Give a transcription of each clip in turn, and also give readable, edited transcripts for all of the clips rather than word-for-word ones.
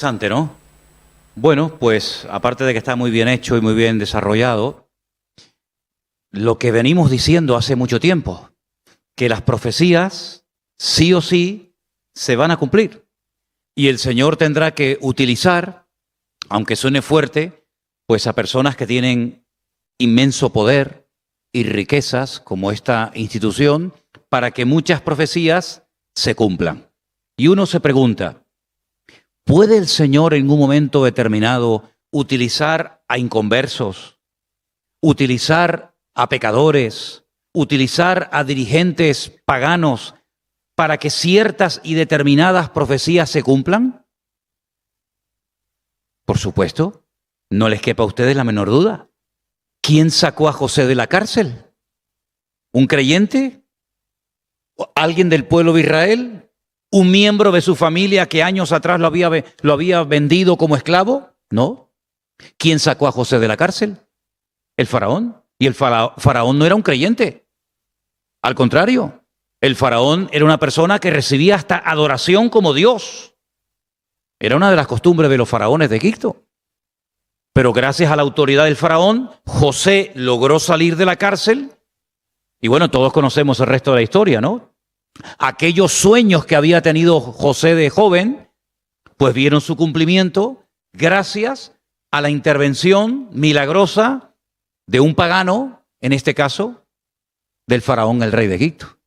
Interesante, ¿no? Bueno, pues aparte de que está muy bien hecho y muy bien desarrollado, lo que venimos diciendo hace mucho tiempo, que las profecías sí o sí se van a cumplir. Y el Señor tendrá que utilizar, aunque suene fuerte, pues a personas que tienen inmenso poder y riquezas, como esta institución, para que muchas profecías se cumplan. Y uno se pregunta, ¿puede el Señor en un momento determinado utilizar a inconversos, utilizar a pecadores, utilizar a dirigentes paganos para que ciertas y determinadas profecías se cumplan? Por supuesto, no les quepa a ustedes la menor duda. ¿Quién sacó a José de la cárcel? ¿Un creyente? ¿Alguien del pueblo de Israel? ¿Un miembro de su familia que años atrás lo había vendido como esclavo? No. ¿Quién sacó a José de la cárcel? El faraón. Y el faraón no era un creyente. Al contrario, el faraón era una persona que recibía hasta adoración como Dios. Era una de las costumbres de los faraones de Egipto. Pero gracias a la autoridad del faraón, José logró salir de la cárcel. Y bueno, todos conocemos el resto de la historia, ¿no? Aquellos sueños que había tenido José de joven, pues vieron su cumplimiento gracias a la intervención milagrosa de un pagano, en este caso, del faraón, el rey de Egipto.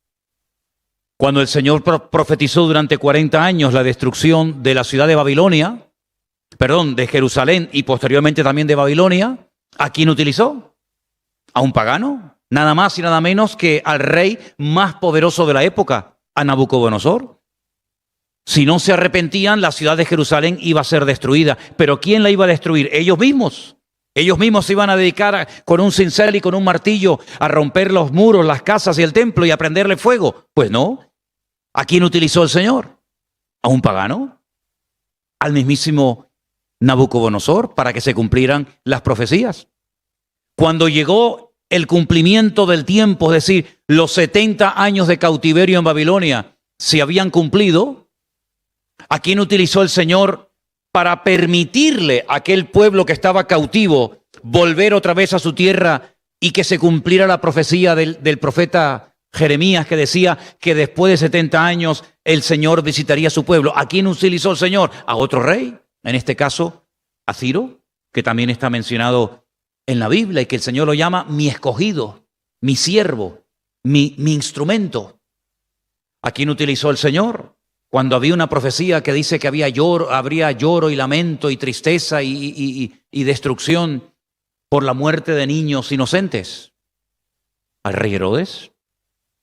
Cuando el Señor profetizó durante 40 años la destrucción de la ciudad de Babilonia, de Jerusalén y posteriormente también de Babilonia, ¿a quién utilizó? ¿A un pagano? Nada más y nada menos que al rey más poderoso de la época, a Nabucodonosor. Si no se arrepentían, la ciudad de Jerusalén iba a ser destruida. ¿Pero quién la iba a destruir? Ellos mismos. Ellos mismos se iban a dedicar con un cincel y con un martillo a romper los muros, las casas y el templo y a prenderle fuego. Pues no. ¿A quién utilizó el Señor? ¿A un pagano? ¿Al mismísimo Nabucodonosor para que se cumplieran las profecías? Cuando llegó el cumplimiento del tiempo, es decir, los 70 años de cautiverio en Babilonia se habían cumplido, ¿a quién utilizó el Señor para permitirle a aquel pueblo que estaba cautivo volver otra vez a su tierra y que se cumpliera la profecía del profeta Jeremías, que decía que después de 70 años el Señor visitaría a su pueblo? ¿A quién utilizó el Señor? A otro rey, en este caso a Ciro, que también está mencionado en la Biblia y que el Señor lo llama mi escogido, mi siervo, mi instrumento. ¿A quién utilizó el Señor? Cuando había una profecía que dice que habría lloro y lamento y tristeza y destrucción por la muerte de niños inocentes. ¿Al rey Herodes?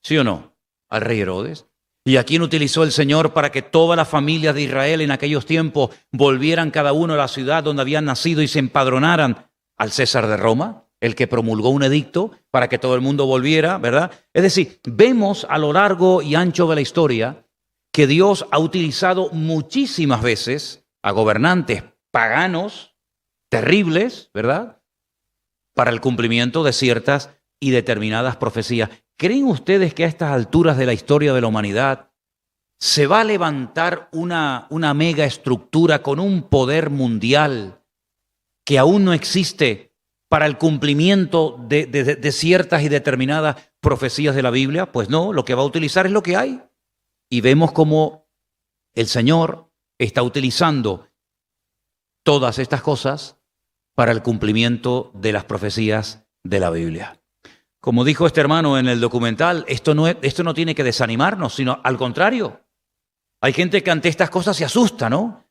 ¿Sí o no? Al rey Herodes. ¿Y a quién utilizó el Señor para que todas las familias de Israel en aquellos tiempos volvieran cada uno a la ciudad donde habían nacido y se empadronaran? Al César de Roma, el que promulgó un edicto para que todo el mundo volviera, ¿verdad? Es decir, vemos a lo largo y ancho de la historia que Dios ha utilizado muchísimas veces a gobernantes paganos terribles, ¿verdad?, para el cumplimiento de ciertas y determinadas profecías. ¿Creen ustedes que a estas alturas de la historia de la humanidad se va a levantar una mega estructura con un poder mundial que aún no existe para el cumplimiento de ciertas y determinadas profecías de la Biblia? Pues no, lo que va a utilizar es lo que hay. Y vemos cómo el Señor está utilizando todas estas cosas para el cumplimiento de las profecías de la Biblia. Como dijo este hermano en el documental, esto no tiene que desanimarnos, sino al contrario. Hay gente que ante estas cosas se asusta, ¿no?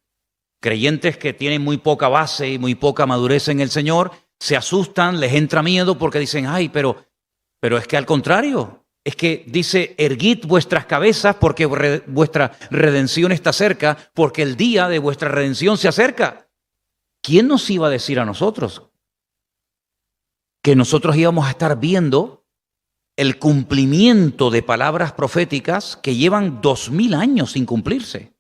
Creyentes que tienen muy poca base y muy poca madurez en el Señor, se asustan, les entra miedo porque dicen, ay, pero es que al contrario, es que dice, erguid vuestras cabezas porque vuestra redención está cerca, porque el día de vuestra redención se acerca. ¿Quién nos iba a decir a nosotros que nosotros íbamos a estar viendo el cumplimiento de palabras proféticas que llevan 2000 años sin cumplirse?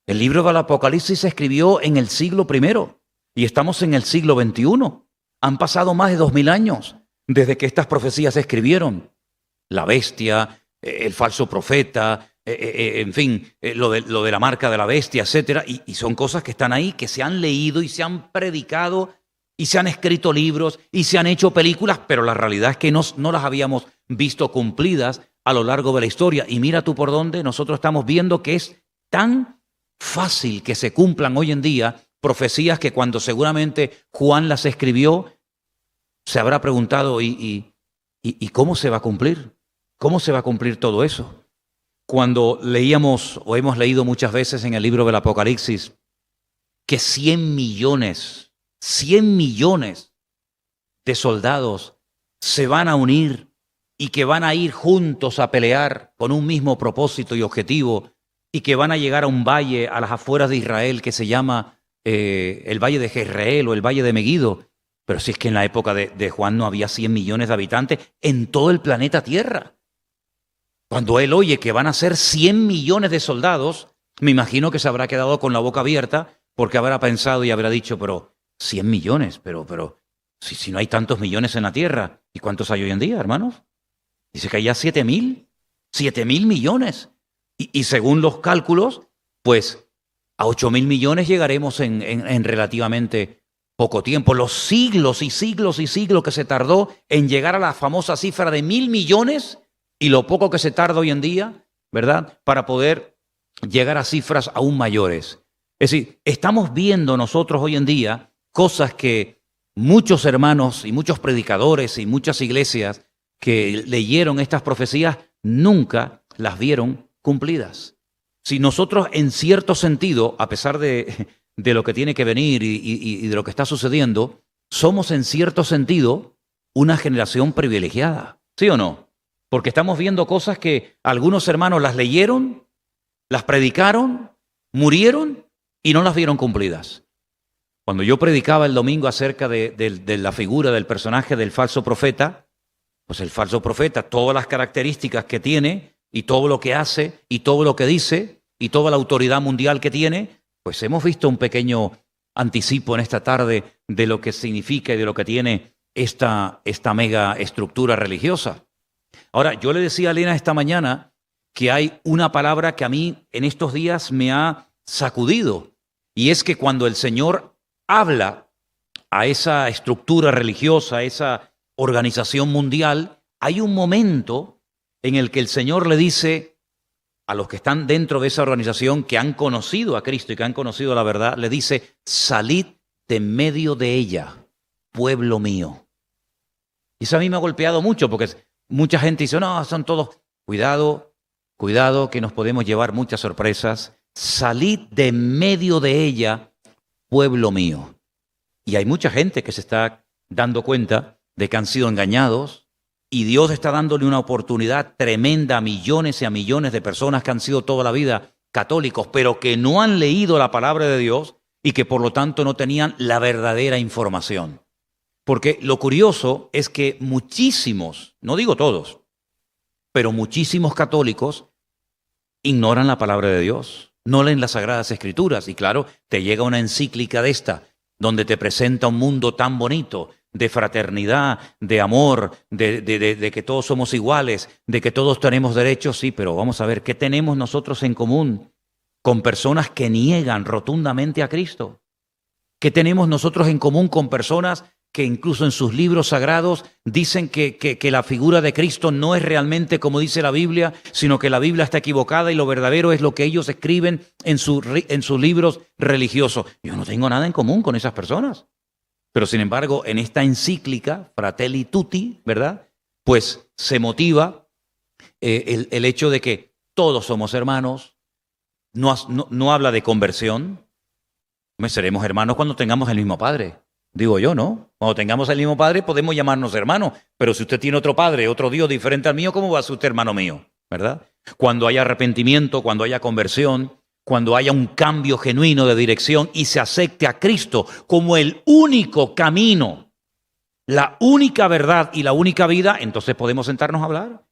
El libro del Apocalipsis se escribió en el siglo I y estamos en el siglo XXI. Han pasado más de 2000 años desde que estas profecías se escribieron. La bestia, el falso profeta, en fin, lo de la marca de la bestia, etcétera, y son cosas que están ahí, que se han leído y se han predicado y se han escrito libros y se han hecho películas, pero la realidad es que no las habíamos visto cumplidas a lo largo de la historia. Y mira tú por dónde nosotros estamos viendo que es tan fácil que se cumplan hoy en día profecías que cuando seguramente Juan las escribió, se habrá preguntado, ¿y cómo se va a cumplir? ¿Cómo se va a cumplir todo eso? Cuando leíamos o hemos leído muchas veces en el libro del Apocalipsis que 100 millones de soldados se van a unir y que van a ir juntos a pelear con un mismo propósito y objetivo y que van a llegar a un valle a las afueras de Israel que se llama el Valle de Jezreel o el Valle de Meguido. Pero si es que en la época de Juan no había 100 millones de habitantes en todo el planeta Tierra. Cuando él oye que van a ser 100 millones de soldados, me imagino que se habrá quedado con la boca abierta porque habrá pensado y habrá dicho, pero 100 millones, pero si no hay tantos millones en la Tierra, ¿y cuántos hay hoy en día, hermanos? Dice que hay ya 7.000 millones. Y según los cálculos, pues a 8.000 millones llegaremos en relativamente poco tiempo. Los siglos y siglos y siglos que se tardó en llegar a la famosa cifra de 1.000 millones y lo poco que se tarda hoy en día, ¿verdad?, para poder llegar a cifras aún mayores. Es decir, estamos viendo nosotros hoy en día cosas que muchos hermanos y muchos predicadores y muchas iglesias que leyeron estas profecías nunca las vieron cumplidas. Si nosotros en cierto sentido, a pesar de lo que tiene que venir y de lo que está sucediendo, somos en cierto sentido una generación privilegiada, ¿sí o no? Porque estamos viendo cosas que algunos hermanos las leyeron, las predicaron, murieron y no las vieron cumplidas. Cuando yo predicaba el domingo acerca de la figura del personaje del falso profeta, pues el falso profeta, todas las características que tiene y todo lo que hace y todo lo que dice y toda la autoridad mundial que tiene, pues hemos visto un pequeño anticipo en esta tarde de lo que significa y de lo que tiene esta mega estructura religiosa. Ahora, yo le decía a Elena esta mañana que hay una palabra que a mí en estos días me ha sacudido, y es que cuando el Señor habla a esa estructura religiosa, a esa organización mundial, hay un momento en el que el Señor le dice a los que están dentro de esa organización, que han conocido a Cristo y que han conocido la verdad, le dice, salid de medio de ella, pueblo mío. Y eso a mí me ha golpeado mucho, porque mucha gente dice, no, son todos, cuidado, que nos podemos llevar muchas sorpresas. Salid de medio de ella, pueblo mío. Y hay mucha gente que se está dando cuenta de que han sido engañados, y Dios está dándole una oportunidad tremenda a millones y a millones de personas que han sido toda la vida católicos, pero que no han leído la palabra de Dios y que por lo tanto no tenían la verdadera información. Porque lo curioso es que muchísimos, no digo todos, pero muchísimos católicos ignoran la palabra de Dios, no leen las Sagradas Escrituras. Y claro, te llega una encíclica de esta, donde te presenta un mundo tan bonito, de fraternidad, de amor, de que todos somos iguales, de que todos tenemos derechos, sí, pero vamos a ver, ¿qué tenemos nosotros en común con personas que niegan rotundamente a Cristo? ¿Qué tenemos nosotros en común con personas que incluso en sus libros sagrados dicen que la figura de Cristo no es realmente como dice la Biblia, sino que la Biblia está equivocada y lo verdadero es lo que ellos escriben en sus libros religiosos? Yo no tengo nada en común con esas personas. Pero sin embargo, en esta encíclica, Fratelli Tutti, ¿verdad?, pues se motiva el hecho de que todos somos hermanos, no habla de conversión. Seremos hermanos cuando tengamos el mismo padre, digo yo, ¿no? Cuando tengamos el mismo padre podemos llamarnos hermanos, pero si usted tiene otro padre, otro Dios diferente al mío, ¿cómo va a ser usted hermano mío? ¿Verdad? Cuando haya arrepentimiento, cuando haya conversión, cuando haya un cambio genuino de dirección y se acepte a Cristo como el único camino, la única verdad y la única vida, entonces podemos sentarnos a hablar.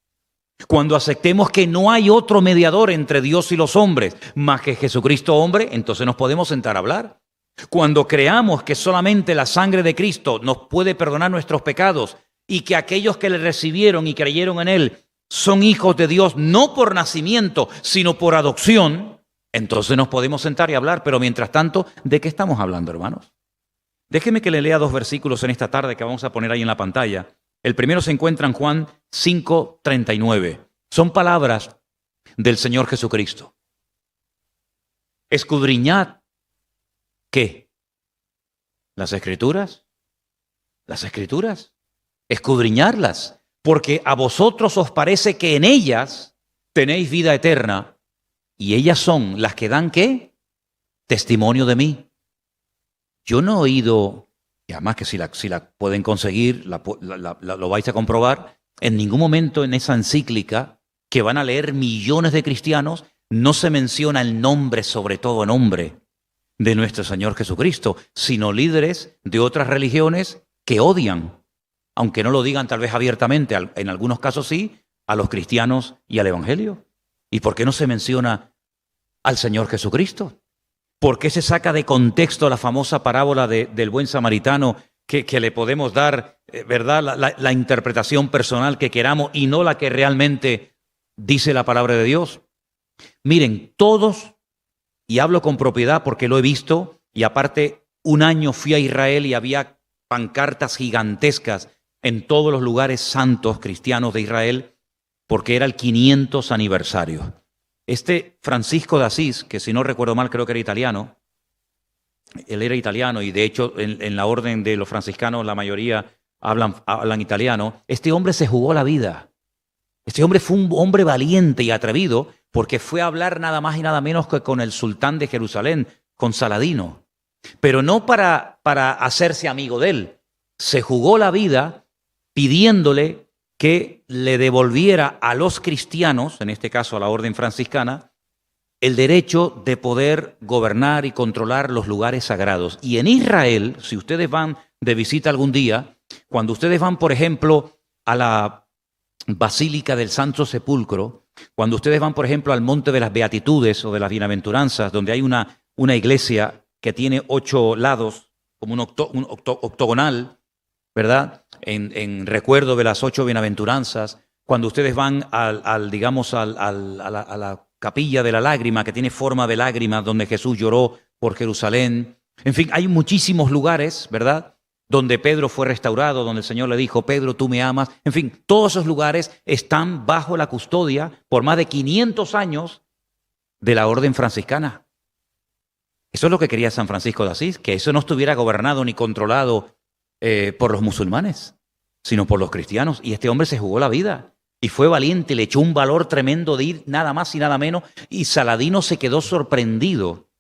Cuando aceptemos que no hay otro mediador entre Dios y los hombres más que Jesucristo hombre, entonces nos podemos sentar a hablar. Cuando creamos que solamente la sangre de Cristo nos puede perdonar nuestros pecados y que aquellos que le recibieron y creyeron en Él son hijos de Dios no por nacimiento, sino por adopción, entonces nos podemos sentar y hablar. Pero mientras tanto, ¿de qué estamos hablando, hermanos? Déjeme que le lea 2 versículos en esta tarde que vamos a poner ahí en la pantalla. El primero se encuentra en Juan 5:39. Son palabras del Señor Jesucristo. Escudriñad, ¿qué? ¿Las Escrituras? ¿Las Escrituras? Escudriñarlas, porque a vosotros os parece que en ellas tenéis vida eterna, y ellas son las que dan, ¿qué? Testimonio de mí. Yo no he oído, y además que si la pueden conseguir, lo vais a comprobar, en ningún momento en esa encíclica que van a leer millones de cristianos, no se menciona el nombre, sobre todo nombre, de nuestro Señor Jesucristo, sino líderes de otras religiones que odian, aunque no lo digan tal vez abiertamente, en algunos casos sí, a los cristianos y al Evangelio. ¿Y por qué no se menciona al Señor Jesucristo? ¿Por qué se saca de contexto la famosa parábola del buen samaritano que le podemos dar, ¿verdad?, la interpretación personal que queramos y no la que realmente dice la palabra de Dios? Miren, todos, y hablo con propiedad porque lo he visto, y aparte un año fui a Israel y había pancartas gigantescas en todos los lugares santos cristianos de Israel porque era el 500 aniversario. Este Francisco de Asís, que si no recuerdo mal creo que era italiano, él era italiano y de hecho en la orden de los franciscanos la mayoría hablan italiano. Este hombre se jugó la vida. Este hombre fue un hombre valiente y atrevido porque fue a hablar nada más y nada menos que con el sultán de Jerusalén, con Saladino. Pero no para hacerse amigo de él. Se jugó la vida pidiéndole que le devolviera a los cristianos, en este caso a la orden franciscana, el derecho de poder gobernar y controlar los lugares sagrados. Y en Israel, si ustedes van de visita algún día, cuando ustedes van, por ejemplo, a la Basílica del Santo Sepulcro, cuando ustedes van, por ejemplo, al Monte de las Beatitudes o de las Bienaventuranzas, donde hay una iglesia que tiene 8 lados, como un octogonal, ¿verdad?, en recuerdo de las 8 bienaventuranzas, cuando ustedes van a la capilla de la lágrima, que tiene forma de lágrima, donde Jesús lloró por Jerusalén. En fin, hay muchísimos lugares, ¿verdad?, donde Pedro fue restaurado, donde el Señor le dijo, Pedro, tú me amas. En fin, todos esos lugares están bajo la custodia por más de 500 años de la orden franciscana. Eso es lo que quería San Francisco de Asís, que eso no estuviera gobernado ni controlado por los musulmanes, sino por los cristianos. Y este hombre se jugó la vida y fue valiente, le echó un valor tremendo de ir nada más y nada menos. Y Saladino se quedó sorprendido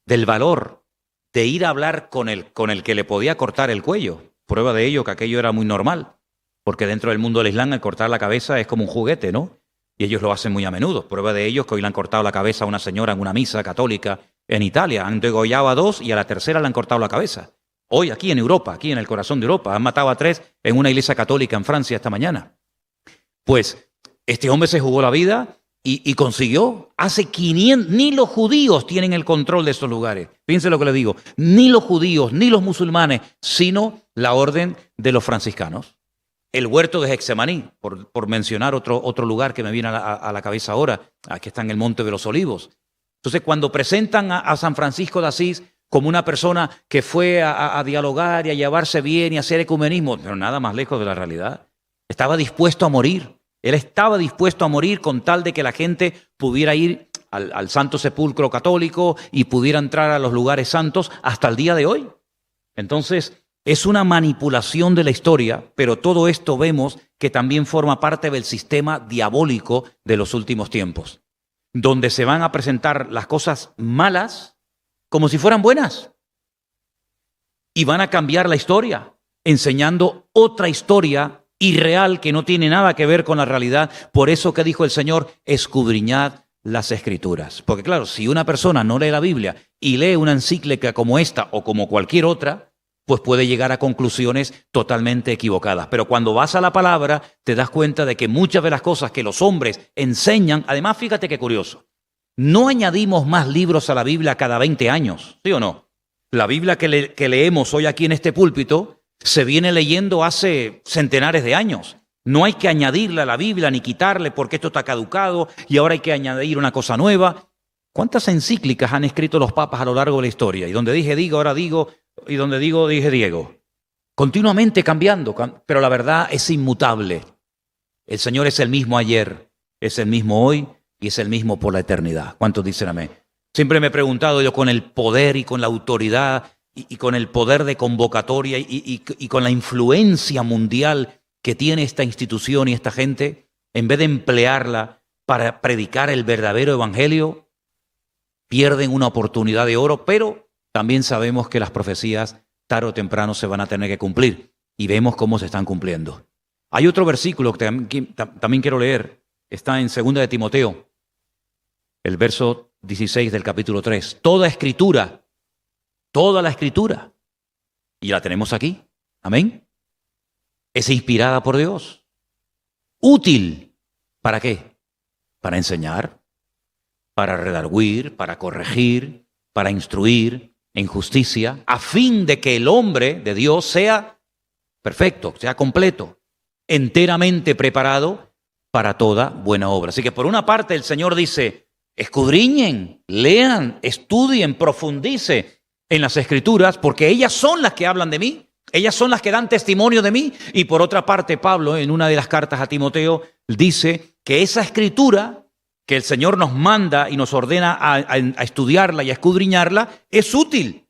del valor de ir a hablar con el que le podía cortar el cuello. Prueba de ello que aquello era muy normal, porque dentro del mundo del Islam el cortar la cabeza es como un juguete, ¿no? Y ellos lo hacen muy a menudo. Prueba de ello es que hoy le han cortado la cabeza a una señora en una misa católica en Italia. Han degollado a 2 y a la tercera le han cortado la cabeza. Hoy aquí en Europa, aquí en el corazón de Europa, han matado a 3 en una iglesia católica en Francia esta mañana. Pues este hombre se jugó la vida y consiguió. Hace 500, ni los judíos tienen el control de estos lugares. Fíjense lo que les digo, ni los judíos, ni los musulmanes, sino la orden de los franciscanos. El huerto de Getsemaní, por mencionar otro lugar que me viene a la cabeza ahora, aquí está en el Monte de los Olivos. Entonces, cuando presentan a San Francisco de Asís como una persona que fue a dialogar y a llevarse bien y a hacer ecumenismo, pero nada más lejos de la realidad. Estaba dispuesto a morir. Él estaba dispuesto a morir con tal de que la gente pudiera ir al Santo Sepulcro católico y pudiera entrar a los lugares santos hasta el día de hoy. Entonces, es una manipulación de la historia, pero todo esto vemos que también forma parte del sistema diabólico de los últimos tiempos, donde se van a presentar las cosas malas como si fueran buenas. Y van a cambiar la historia, enseñando otra historia irreal que no tiene nada que ver con la realidad. Por eso que dijo el Señor, escudriñad las Escrituras. Porque claro, si una persona no lee la Biblia y lee una encíclica como esta o como cualquier otra, pues puede llegar a conclusiones totalmente equivocadas. Pero cuando vas a la palabra, te das cuenta de que muchas de las cosas que los hombres enseñan, además fíjate qué curioso, no añadimos más libros a la Biblia cada 20 años, ¿sí o no? La Biblia que leemos hoy aquí en este púlpito se viene leyendo hace centenares de años. No hay que añadirle a la Biblia ni quitarle porque esto está caducado y ahora hay que añadir una cosa nueva. ¿Cuántas encíclicas han escrito los papas a lo largo de la historia? Y donde dije digo, ahora digo, y donde digo, dije Diego. Continuamente cambiando, pero la verdad es inmutable. El Señor es el mismo ayer, es el mismo hoy y es el mismo por la eternidad. ¿Cuántos dicen amén? Siempre me he preguntado yo, con el poder y con la autoridad y con el poder de convocatoria y con la influencia mundial que tiene esta institución y esta gente, en vez de emplearla para predicar el verdadero evangelio, pierden una oportunidad de oro, pero también sabemos que las profecías tarde o temprano se van a tener que cumplir y vemos cómo se están cumpliendo. Hay otro versículo que también quiero leer, está en 2 de Timoteo, el verso 16 del capítulo 3. Toda la escritura, y la tenemos aquí, amén, es inspirada por Dios. Útil, ¿para qué? Para enseñar, para redarguir, para corregir, para instruir en justicia, a fin de que el hombre de Dios sea perfecto, sea completo, enteramente preparado para toda buena obra. Así que por una parte el Señor dice, escudriñen, lean, estudien, profundicen en las Escrituras, porque ellas son las que hablan de mí, ellas son las que dan testimonio de mí. Y por otra parte, Pablo, en una de las cartas a Timoteo, dice que esa Escritura que el Señor nos manda y nos ordena a estudiarla y a escudriñarla, es útil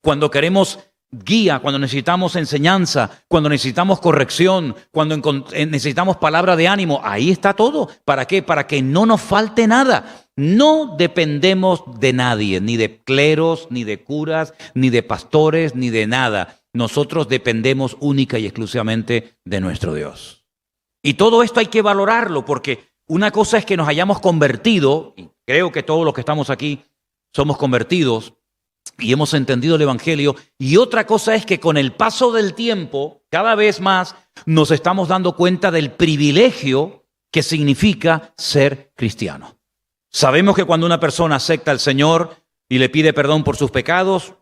cuando queremos guía, cuando necesitamos enseñanza, cuando necesitamos corrección, cuando necesitamos palabra de ánimo. Ahí está todo. ¿Para qué? Para que no nos falte nada. No dependemos de nadie, ni de cleros, ni de curas, ni de pastores, ni de nada. Nosotros dependemos única y exclusivamente de nuestro Dios. Y todo esto hay que valorarlo, porque una cosa es que nos hayamos convertido, y creo que todos los que estamos aquí somos convertidos y hemos entendido el Evangelio, y otra cosa es que con el paso del tiempo, cada vez más nos estamos dando cuenta del privilegio que significa ser cristiano. Sabemos que cuando una persona acepta al Señor y le pide perdón por sus pecados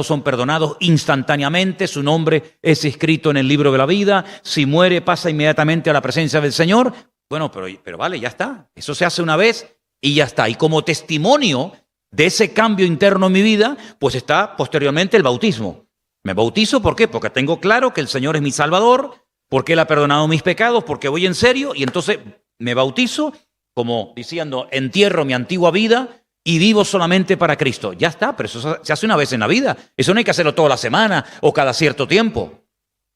son perdonados instantáneamente, su nombre es escrito en el libro de la vida, si muere pasa inmediatamente a la presencia del Señor. Bueno, pero vale, ya está. Eso se hace una vez y ya está. Y como testimonio de ese cambio interno en mi vida, pues está posteriormente el bautismo. Me bautizo, ¿por qué? Porque tengo claro que el Señor es mi Salvador, porque Él ha perdonado mis pecados, porque voy en serio, y entonces me bautizo, como diciendo, entierro mi antigua vida y vivo solamente para Cristo. Ya está, pero eso se hace una vez en la vida. Eso no hay que hacerlo toda la semana o cada cierto tiempo.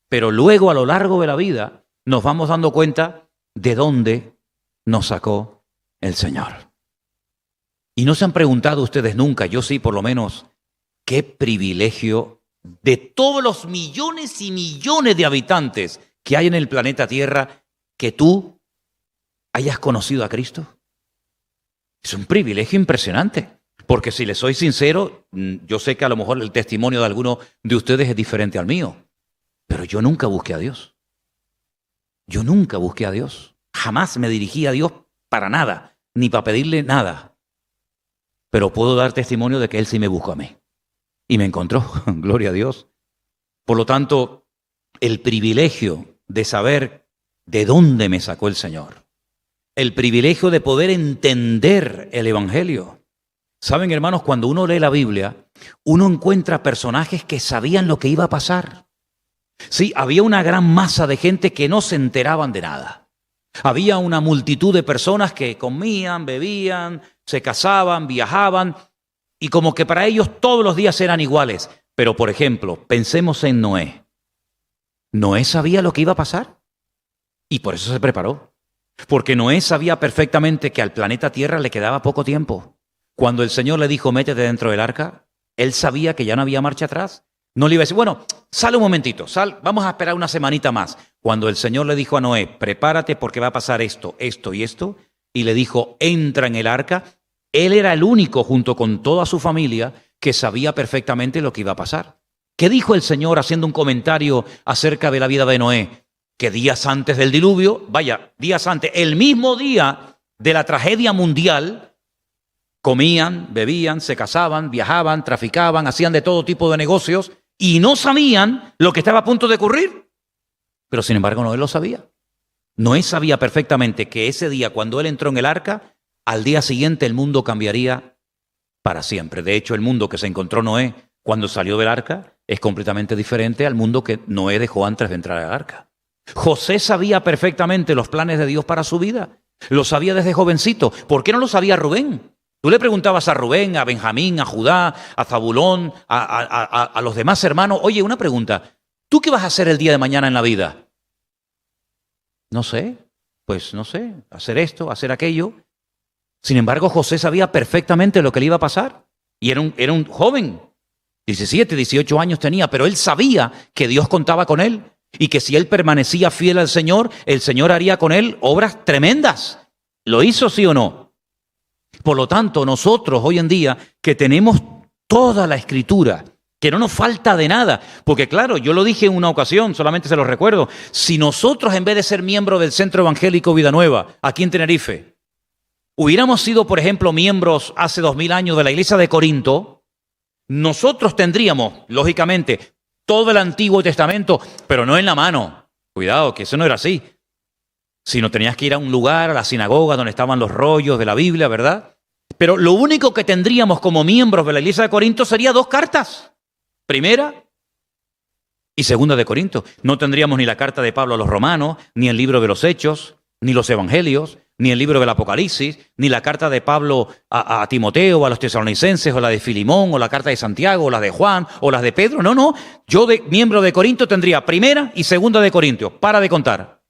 Pero luego, a lo largo de la vida, nos vamos dando cuenta de dónde nos sacó el Señor. Y no se han preguntado ustedes nunca, yo sí por lo menos, qué privilegio de todos los millones y millones de habitantes que hay en el planeta Tierra, que tú hayas conocido a Cristo. Es un privilegio impresionante, porque si les soy sincero, yo sé que a lo mejor el testimonio de alguno de ustedes es diferente al mío, pero yo nunca busqué a Dios. Yo nunca busqué a Dios. Jamás me dirigí a Dios para nada, ni para pedirle nada. Pero puedo dar testimonio de que Él sí me buscó a mí. Y me encontró, gloria a Dios. Por lo tanto, el privilegio de saber de dónde me sacó el Señor. El privilegio de poder entender el Evangelio. Saben, hermanos, cuando uno lee la Biblia, uno encuentra personajes que sabían lo que iba a pasar. Sí, había una gran masa de gente que no se enteraban de nada. Había una multitud de personas que comían, bebían, se casaban, viajaban, y como que para ellos todos los días eran iguales. Pero, por ejemplo, pensemos en Noé. Noé sabía lo que iba a pasar y por eso se preparó. Porque Noé sabía perfectamente que al planeta Tierra le quedaba poco tiempo. Cuando el Señor le dijo, métete dentro del arca, él sabía que ya no había marcha atrás. No le iba a decir, bueno, sal un momentito, vamos a esperar una semanita más. Cuando el Señor le dijo a Noé, prepárate porque va a pasar esto, esto y esto, y le dijo, entra en el arca, él era el único junto con toda su familia que sabía perfectamente lo que iba a pasar. ¿Qué dijo el Señor haciendo un comentario acerca de la vida de Noé? Que días antes del diluvio, días antes, el mismo día de la tragedia mundial, comían, bebían, se casaban, viajaban, traficaban, hacían de todo tipo de negocios y no sabían lo que estaba a punto de ocurrir. Pero sin embargo Noé lo sabía. Noé sabía perfectamente que ese día, cuando él entró en el arca, al día siguiente el mundo cambiaría para siempre. De hecho, el mundo que se encontró Noé cuando salió del arca es completamente diferente al mundo que Noé dejó antes de entrar al arca. José sabía perfectamente los planes de Dios para su vida. Lo sabía desde jovencito. ¿Por qué no lo sabía Rubén? Tú le preguntabas a Rubén, a Benjamín, a Judá, a Zabulón, a los demás hermanos, oye, una pregunta, ¿tú qué vas a hacer el día de mañana en la vida? No sé, pues no sé, hacer esto, hacer aquello. Sin embargo, José sabía perfectamente lo que le iba a pasar. Y era un joven, 17, 18 años tenía, pero él sabía que Dios contaba con él y que si él permanecía fiel al Señor, el Señor haría con él obras tremendas. ¿Lo hizo, sí o no? Por lo tanto, nosotros hoy en día que tenemos toda la Escritura, que no nos falta de nada, porque claro, yo lo dije en una ocasión, solamente se lo recuerdo, si nosotros en vez de ser miembros del Centro Evangélico Vida Nueva, aquí en Tenerife, hubiéramos sido, por ejemplo, miembros hace 2000 años de la iglesia de Corinto, nosotros tendríamos, lógicamente, todo el Antiguo Testamento, pero no en la mano. Cuidado, que eso no era así. Sino tenías que ir a un lugar, a la sinagoga, donde estaban los rollos de la Biblia, ¿verdad? Pero lo único que tendríamos como miembros de la iglesia de Corinto sería 2 cartas. Primera y segunda de Corinto. No tendríamos ni la carta de Pablo a los romanos, ni el libro de los Hechos, ni los Evangelios, ni el libro del Apocalipsis, ni la carta de Pablo a Timoteo, a los tesalonicenses, o la de Filimón, o la carta de Santiago, o la de Juan, o las de Pedro. No, no. Yo, de miembro de Corinto, tendría primera y segunda de Corintios. Para de contar.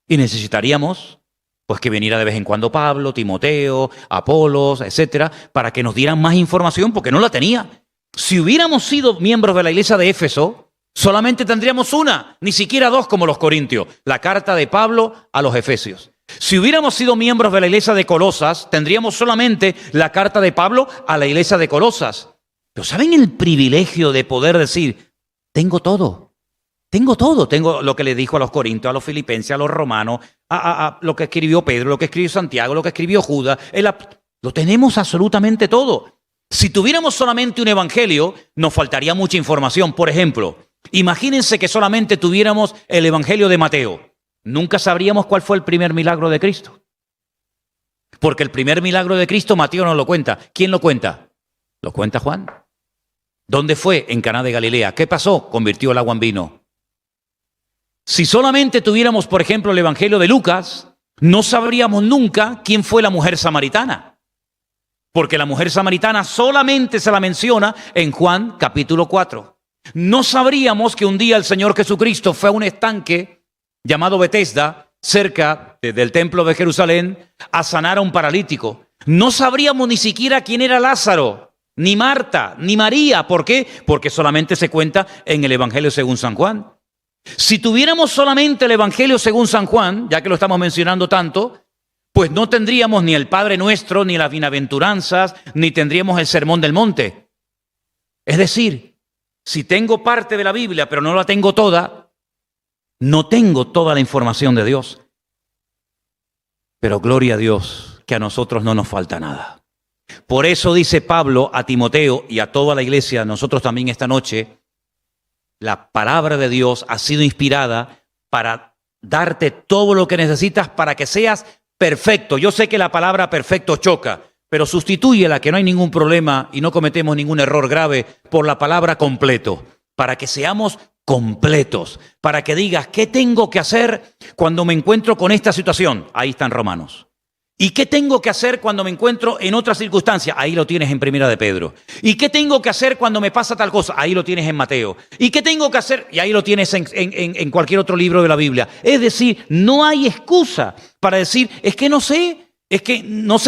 Y necesitaríamos pues que viniera de vez en cuando Pablo, Timoteo, Apolos, etcétera, para que nos dieran más información, porque no la tenía. Si hubiéramos sido miembros de la iglesia de Éfeso, solamente tendríamos una, ni siquiera 2 como los corintios, la carta de Pablo a los efesios. Si hubiéramos sido miembros de la iglesia de Colosas, tendríamos solamente la carta de Pablo a la iglesia de Colosas. Pero ¿saben el privilegio de poder decir, tengo todo? Tengo todo, tengo lo que le dijo a los corintios, a los filipenses, a los romanos, a lo que escribió Pedro, lo que escribió Santiago, lo que escribió Judas. Lo tenemos absolutamente todo. Si tuviéramos solamente un evangelio, nos faltaría mucha información. Por ejemplo, imagínense que solamente tuviéramos el evangelio de Mateo. Nunca sabríamos cuál fue el primer milagro de Cristo. Porque el primer milagro de Cristo Mateo no lo cuenta. ¿Quién lo cuenta? Lo cuenta Juan. ¿Dónde fue? En Caná de Galilea. ¿Qué pasó? Convirtió el agua en vino. Si solamente tuviéramos, por ejemplo, el Evangelio de Lucas, no sabríamos nunca quién fue la mujer samaritana. Porque la mujer samaritana solamente se la menciona en Juan capítulo 4. No sabríamos que un día el Señor Jesucristo fue a un estanque llamado Betesda, cerca del templo de Jerusalén, a sanar a un paralítico. No sabríamos ni siquiera quién era Lázaro, ni Marta, ni María. ¿Por qué? Porque solamente se cuenta en el Evangelio según San Juan. Si tuviéramos solamente el Evangelio según San Juan, ya que lo estamos mencionando tanto, pues no tendríamos ni el Padre Nuestro, ni las bienaventuranzas, ni tendríamos el Sermón del Monte. Es decir, si tengo parte de la Biblia, pero no la tengo toda, no tengo toda la información de Dios. Pero gloria a Dios, que a nosotros no nos falta nada. Por eso dice Pablo a Timoteo y a toda la iglesia, nosotros también esta noche, la palabra de Dios ha sido inspirada para darte todo lo que necesitas para que seas perfecto. Yo sé que la palabra perfecto choca, pero sustitúyela, que no hay ningún problema y no cometemos ningún error grave, por la palabra completo, para que seamos completos, para que digas, ¿qué tengo que hacer cuando me encuentro con esta situación? Ahí están Romanos. ¿Y qué tengo que hacer cuando me encuentro en otra circunstancia? Ahí lo tienes en Primera de Pedro. ¿Y qué tengo que hacer cuando me pasa tal cosa? Ahí lo tienes en Mateo. ¿Y qué tengo que hacer? Y ahí lo tienes en cualquier otro libro de la Biblia. Es decir, no hay excusa para decir, es que no sé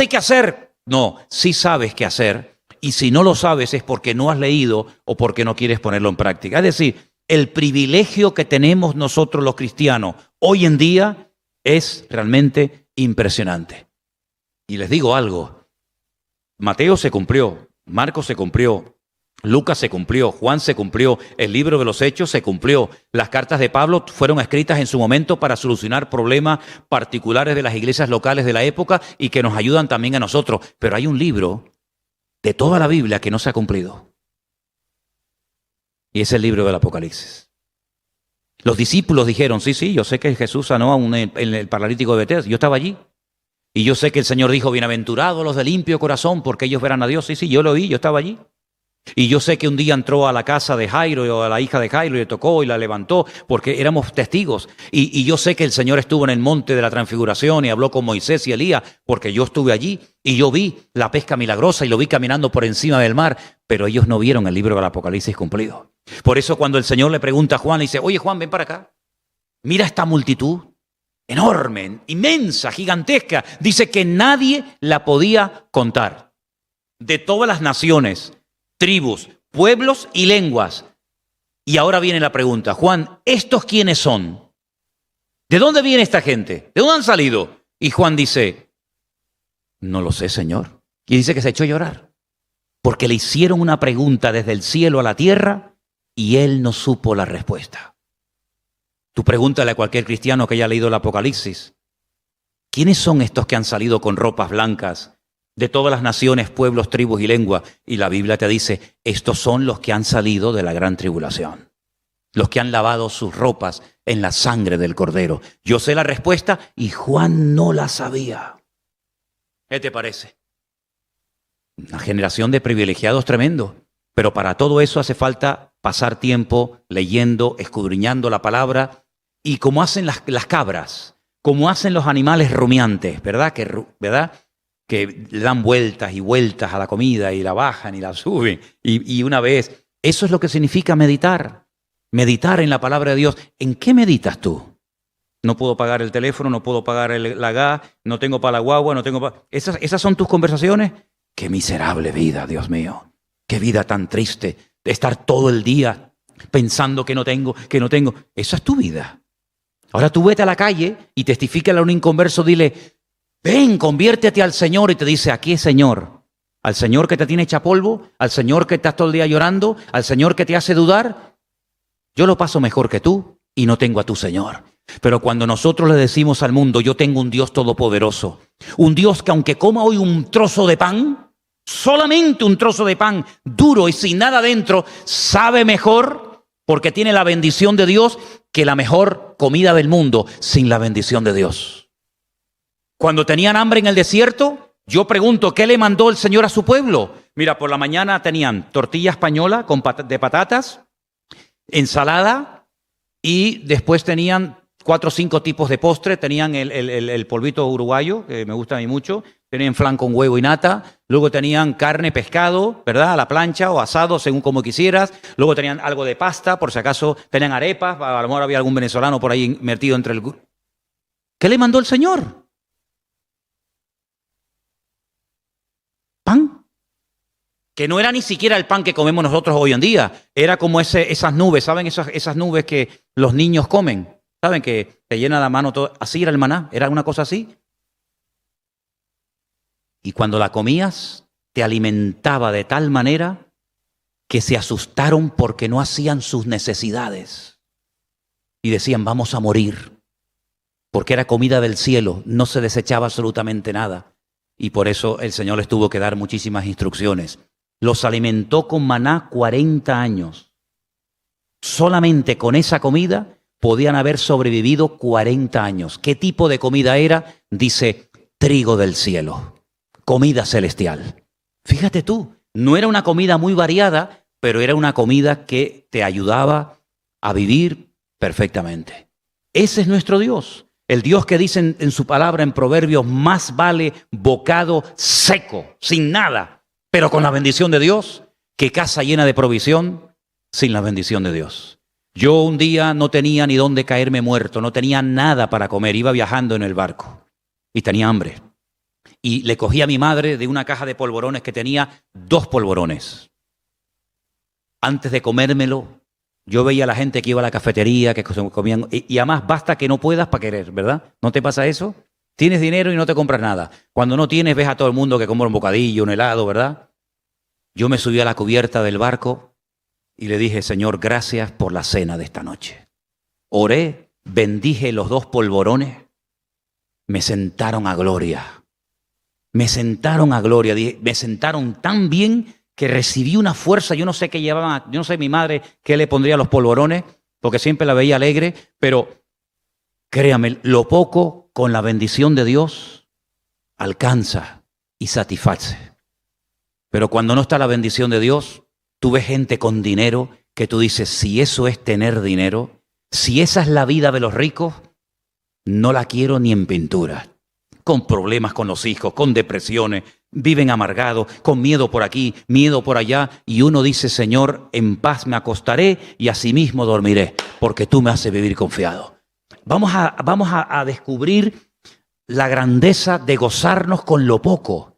qué hacer. No, sí sabes qué hacer. Y si no lo sabes es porque no has leído o porque no quieres ponerlo en práctica. Es decir, el privilegio que tenemos nosotros los cristianos hoy en día es realmente impresionante. Y les digo algo, Mateo se cumplió, Marcos se cumplió, Lucas se cumplió, Juan se cumplió, el libro de los Hechos se cumplió. Las cartas de Pablo fueron escritas en su momento para solucionar problemas particulares de las iglesias locales de la época y que nos ayudan también a nosotros. Pero hay un libro de toda la Biblia que no se ha cumplido. Y es el libro del Apocalipsis. Los discípulos dijeron, sí, yo sé que Jesús sanó a el paralítico de Betesda, yo estaba allí. Y yo sé que el Señor dijo, bienaventurados los de limpio corazón, porque ellos verán a Dios. Sí, yo lo vi, yo estaba allí. Y yo sé que un día entró a la casa de Jairo o a la hija de Jairo y le tocó y la levantó porque éramos testigos. Y yo sé que el Señor estuvo en el monte de la transfiguración y habló con Moisés y Elías porque yo estuve allí y yo vi la pesca milagrosa y lo vi caminando por encima del mar, pero ellos no vieron el libro del Apocalipsis cumplido. Por eso cuando el Señor le pregunta a Juan, le dice, oye Juan, ven para acá, mira esta multitud enorme, inmensa, gigantesca. Dice que nadie la podía contar. De todas las naciones, tribus, pueblos y lenguas. Y ahora viene la pregunta, Juan, ¿estos quiénes son? ¿De dónde viene esta gente? ¿De dónde han salido? Y Juan dice, no lo sé, Señor. Y dice que se echó a llorar, porque le hicieron una pregunta desde el cielo a la tierra y él no supo la respuesta. Tú pregúntale a cualquier cristiano que haya leído el Apocalipsis, ¿quiénes son estos que han salido con ropas blancas? De todas las naciones, pueblos, tribus y lenguas. Y la Biblia te dice, estos son los que han salido de la gran tribulación. Los que han lavado sus ropas en la sangre del Cordero. Yo sé la respuesta y Juan no la sabía. ¿Qué te parece? Una generación de privilegiados tremendo. Pero para todo eso hace falta pasar tiempo leyendo, escudriñando la palabra. Y como hacen las cabras, como hacen los animales rumiantes, ¿verdad? Que le dan vueltas y vueltas a la comida y la bajan y la suben. Y una vez, eso es lo que significa meditar. Meditar en la palabra de Dios. ¿En qué meditas tú? No puedo pagar el teléfono, no puedo pagar la gas, no tengo para la guagua, no tengo para... ¿Esas son tus conversaciones? Qué miserable vida, Dios mío. Qué vida tan triste de estar todo el día pensando que no tengo. Esa es tu vida. Ahora tú vete a la calle y testifícale a un inconverso, dile... Ven, conviértete al Señor y te dice, aquí Señor, al Señor que te tiene hecha polvo, al Señor que estás todo el día llorando, al Señor que te hace dudar. Yo lo paso mejor que tú y no tengo a tu Señor. Pero cuando nosotros le decimos al mundo, yo tengo un Dios todopoderoso, un Dios que aunque coma hoy un trozo de pan, solamente un trozo de pan duro y sin nada dentro, sabe mejor porque tiene la bendición de Dios que la mejor comida del mundo sin la bendición de Dios. Cuando tenían hambre en el desierto, yo pregunto, ¿qué le mandó el Señor a su pueblo? Mira, por la mañana tenían tortilla española de patatas, ensalada y después tenían 4 o 5 tipos de postre. Tenían el polvito uruguayo, que me gusta a mí mucho. Tenían flan con huevo y nata. Luego tenían carne, pescado, ¿verdad? A la plancha o asado, según como quisieras. Luego tenían algo de pasta, por si acaso tenían arepas. A lo mejor había algún venezolano por ahí metido entre el... ¿Qué le mandó el Señor? Pan, que no era ni siquiera el pan que comemos nosotros hoy en día, era como esas nubes, ¿saben? Esas nubes que los niños comen, ¿saben? Que te llena la mano todo, así era el maná, era una cosa así. Y cuando la comías, te alimentaba de tal manera que se asustaron porque no hacían sus necesidades. Y decían, vamos a morir, porque era comida del cielo, no se desechaba absolutamente nada. Y por eso el Señor les tuvo que dar muchísimas instrucciones. Los alimentó con maná 40 años. Solamente con esa comida podían haber sobrevivido 40 años. ¿Qué tipo de comida era? Dice, trigo del cielo, comida celestial. Fíjate tú, no era una comida muy variada, pero era una comida que te ayudaba a vivir perfectamente. Ese es nuestro Dios. El Dios que dice en su palabra en Proverbios, más vale bocado seco, sin nada, pero con la bendición de Dios, que casa llena de provisión sin la bendición de Dios. Yo un día no tenía ni dónde caerme muerto, no tenía nada para comer, iba viajando en el barco y tenía hambre. Y le cogí a mi madre de una caja de polvorones que tenía 2 polvorones. Antes de comérmelo, yo veía a la gente que iba a la cafetería, que comían, y además basta que no puedas para querer, ¿verdad? ¿No te pasa eso? Tienes dinero y no te compras nada. Cuando no tienes, ves a todo el mundo que compra un bocadillo, un helado, ¿verdad? Yo me subí a la cubierta del barco y le dije, Señor, gracias por la cena de esta noche. Oré, bendije los 2 polvorones, me sentaron a gloria. Me sentaron a gloria, me sentaron tan bien que recibí una fuerza, yo no sé qué llevaban, yo no sé mi madre qué le pondría a los polvorones, porque siempre la veía alegre, pero créame, lo poco con la bendición de Dios alcanza y satisface. Pero cuando no está la bendición de Dios, tú ves gente con dinero que tú dices, si eso es tener dinero, si esa es la vida de los ricos, no la quiero ni en pintura. Con problemas con los hijos, con depresiones, viven amargados, con miedo por aquí, miedo por allá, y uno dice, Señor, en paz me acostaré y asimismo dormiré, porque tú me haces vivir confiado. Vamos a descubrir la grandeza de gozarnos con lo poco.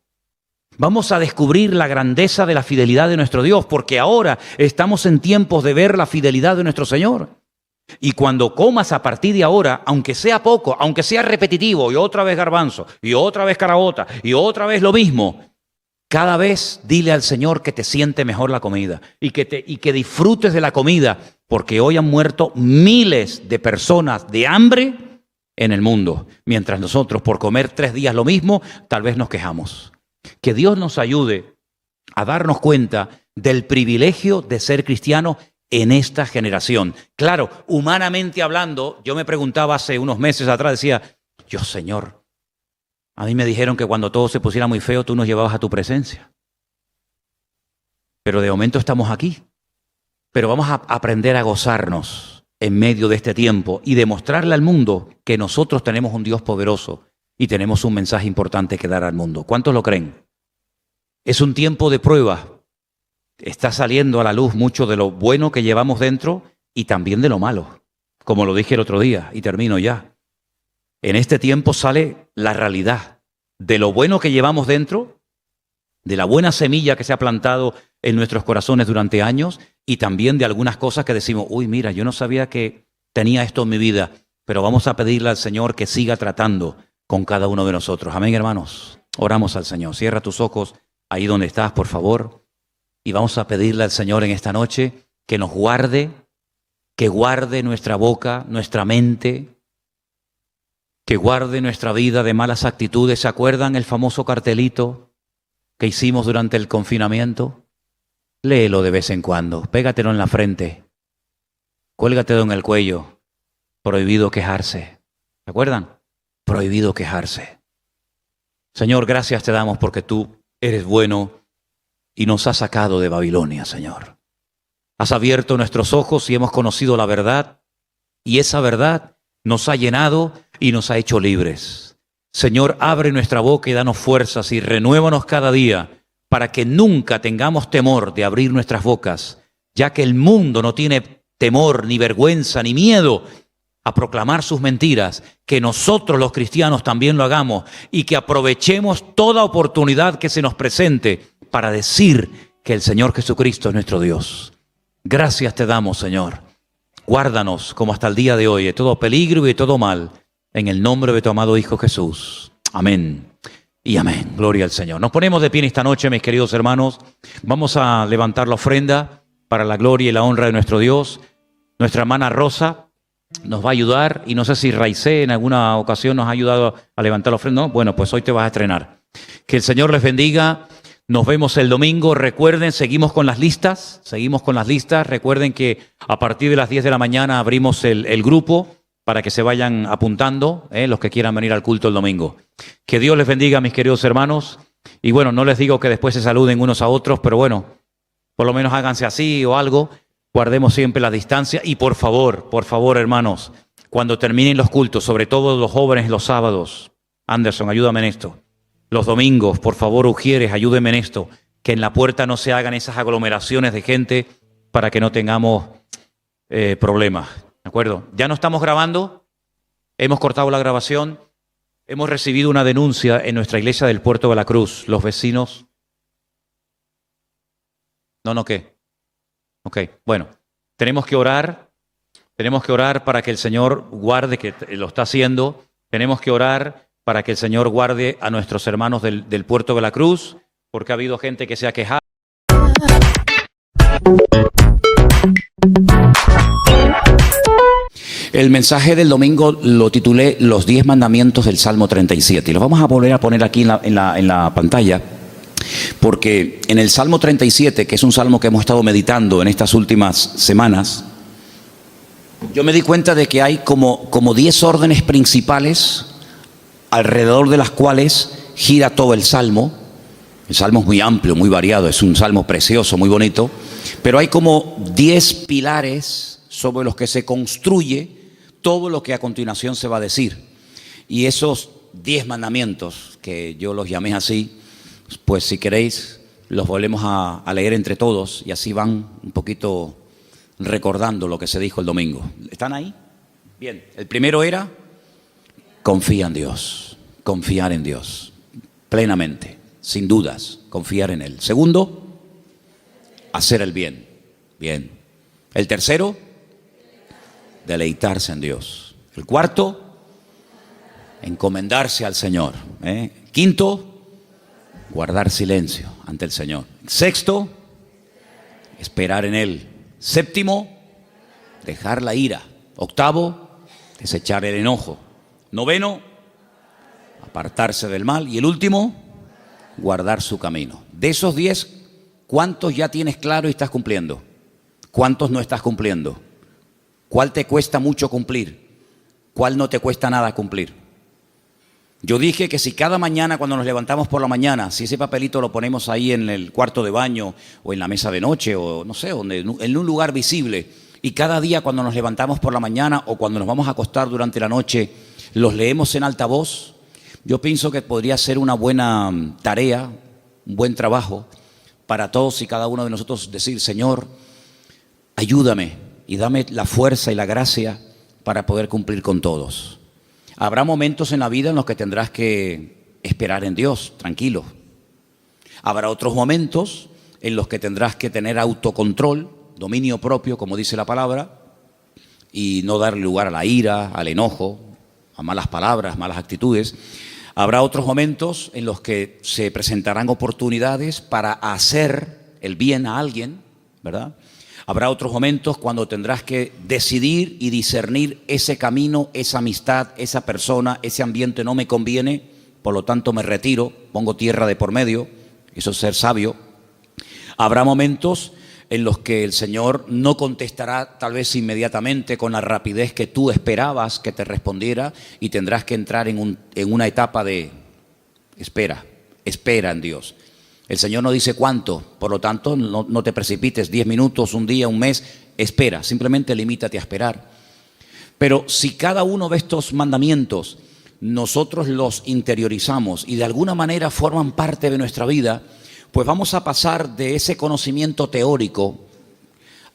Vamos a descubrir la grandeza de la fidelidad de nuestro Dios, porque ahora estamos en tiempos de ver la fidelidad de nuestro Señor. Y cuando comas a partir de ahora, aunque sea poco, aunque sea repetitivo, y otra vez garbanzo, y otra vez caraota, y otra vez lo mismo, cada vez dile al Señor que te siente mejor la comida y que disfrutes de la comida, porque hoy han muerto miles de personas de hambre en el mundo, mientras nosotros por comer 3 días lo mismo, tal vez nos quejamos. Que Dios nos ayude a darnos cuenta del privilegio de ser cristianos en esta generación. Claro, humanamente hablando, yo me preguntaba hace unos meses atrás, decía, Dios Señor, a mí me dijeron que cuando todo se pusiera muy feo, tú nos llevabas a tu presencia. Pero de momento estamos aquí. Pero vamos a aprender a gozarnos en medio de este tiempo y demostrarle al mundo que nosotros tenemos un Dios poderoso y tenemos un mensaje importante que dar al mundo. ¿Cuántos lo creen? Es un tiempo de prueba. Está saliendo a la luz mucho de lo bueno que llevamos dentro y también de lo malo, como lo dije el otro día, y termino ya. En este tiempo sale la realidad de lo bueno que llevamos dentro, de la buena semilla que se ha plantado en nuestros corazones durante años, y también de algunas cosas que decimos, uy, mira, yo no sabía que tenía esto en mi vida, pero vamos a pedirle al Señor que siga tratando con cada uno de nosotros. Amén, hermanos. Oramos al Señor. Cierra tus ojos ahí donde estás, por favor. Y vamos a pedirle al Señor en esta noche que nos guarde, que guarde nuestra boca, nuestra mente, que guarde nuestra vida de malas actitudes. ¿Se acuerdan el famoso cartelito que hicimos durante el confinamiento? Léelo de vez en cuando, pégatelo en la frente, cuélgatelo en el cuello. Prohibido quejarse. ¿Se acuerdan? Prohibido quejarse. Señor, gracias te damos porque tú eres bueno y nos has sacado de Babilonia, Señor. Has abierto nuestros ojos y hemos conocido la verdad, y esa verdad nos ha llenado y nos ha hecho libres. Señor, abre nuestra boca y danos fuerzas y renuévanos cada día para que nunca tengamos temor de abrir nuestras bocas, ya que el mundo no tiene temor, ni vergüenza, ni miedo a proclamar sus mentiras, que nosotros los cristianos también lo hagamos y que aprovechemos toda oportunidad que se nos presente para decir que el Señor Jesucristo es nuestro Dios. Gracias te damos, Señor. Guárdanos como hasta el día de hoy de todo peligro y de todo mal, en el nombre de tu amado Hijo Jesús. Amén y amén. Gloria al Señor. Nos ponemos de pie esta noche, mis queridos hermanos. Vamos a levantar la ofrenda para la gloria y la honra de nuestro Dios. Nuestra hermana Rosa nos va a ayudar, y no sé si Raicé en alguna ocasión nos ha ayudado a levantar la ofrenda. No, bueno, pues hoy te vas a estrenar. Que el Señor les bendiga. Nos vemos el domingo. Recuerden, seguimos con las listas. Recuerden que a partir de las 10 de la mañana abrimos el grupo para que se vayan apuntando, los que quieran venir al culto el domingo. Que Dios les bendiga, mis queridos hermanos. Y bueno, no les digo que después se saluden unos a otros, pero bueno, por lo menos háganse así o algo. Guardemos siempre la distancia. Y por favor, hermanos, cuando terminen los cultos, sobre todo los jóvenes los sábados, Anderson, ayúdame en esto. Los domingos, por favor, Ujieres, ayúdenme en esto, que en la puerta no se hagan esas aglomeraciones de gente para que no tengamos problemas, ¿de acuerdo? Ya no estamos grabando, hemos cortado la grabación, hemos recibido una denuncia en nuestra iglesia del Puerto de la Cruz, los vecinos. ¿Qué? Ok, bueno, tenemos que orar para que el Señor guarde, que lo está haciendo, tenemos que orar para que el Señor guarde a nuestros hermanos del Puerto de la Cruz, porque ha habido gente que se ha quejado. El mensaje del domingo lo titulé Los 10 mandamientos del Salmo 37. Y lo vamos a volver a poner aquí en la pantalla, porque en el Salmo 37, que es un salmo que hemos estado meditando en estas últimas semanas, Yo me di cuenta de que hay como 10 órdenes principales alrededor de las cuales gira todo el Salmo. El Salmo es muy amplio, muy variado, es un Salmo precioso, muy bonito, pero hay como 10 pilares sobre los que se construye todo lo que a continuación se va a decir. Y esos 10 mandamientos, que yo los llamé así, pues si queréis los volvemos a leer entre todos y así van un poquito recordando lo que se dijo el domingo. ¿Están ahí? Bien. El primero era confía en Dios, confiar en Dios plenamente, sin dudas, confiar en Él. Segundo, hacer el bien. Bien. El tercero, deleitarse en Dios. El cuarto, encomendarse al Señor. Quinto, guardar silencio ante el Señor. Sexto, esperar en Él. Séptimo, dejar la ira. Octavo, desechar el enojo. Noveno, apartarse del mal. Y el último, guardar su camino. De esos 10, ¿cuántos ya tienes claro y estás cumpliendo? ¿Cuántos no estás cumpliendo? ¿Cuál te cuesta mucho cumplir? ¿Cuál no te cuesta nada cumplir? Yo dije que si cada mañana cuando nos levantamos por la mañana, si ese papelito lo ponemos ahí en el cuarto de baño o en la mesa de noche o no sé, en un lugar visible, y cada día cuando nos levantamos por la mañana o cuando nos vamos a acostar durante la noche, los leemos en alta voz, yo pienso que podría ser una buena tarea, un buen trabajo para todos y cada uno de nosotros decir, Señor, ayúdame y dame la fuerza y la gracia para poder cumplir con todos. Habrá momentos en la vida en los que tendrás que esperar en Dios, tranquilo. Habrá otros momentos en los que tendrás que tener autocontrol, dominio propio, como dice la palabra, y no dar lugar a la ira, al enojo, a malas palabras, malas actitudes. Habrá otros momentos en los que se presentarán oportunidades para hacer el bien a alguien, ¿verdad? Habrá otros momentos cuando tendrás que decidir y discernir ese camino, esa amistad, esa persona, ese ambiente no me conviene, por lo tanto me retiro, pongo tierra de por medio, eso es ser sabio. Habrá momentos en los que el Señor no contestará tal vez inmediatamente con la rapidez que tú esperabas que te respondiera y tendrás que entrar en una etapa de espera en Dios. El Señor no dice cuánto, por lo tanto no te precipites, 10 minutos, un día, un mes, espera, simplemente limítate a esperar. Pero si cada uno de estos mandamientos nosotros los interiorizamos y de alguna manera forman parte de nuestra vida, pues vamos a pasar de ese conocimiento teórico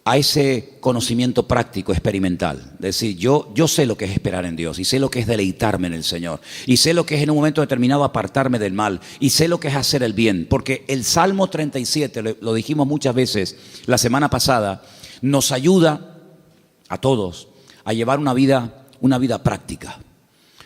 a ese conocimiento práctico, experimental. Es decir, yo sé lo que es esperar en Dios y sé lo que es deleitarme en el Señor y sé lo que es en un momento determinado apartarme del mal y sé lo que es hacer el bien, porque el Salmo 37, lo dijimos muchas veces la semana pasada, nos ayuda a todos a llevar una vida práctica,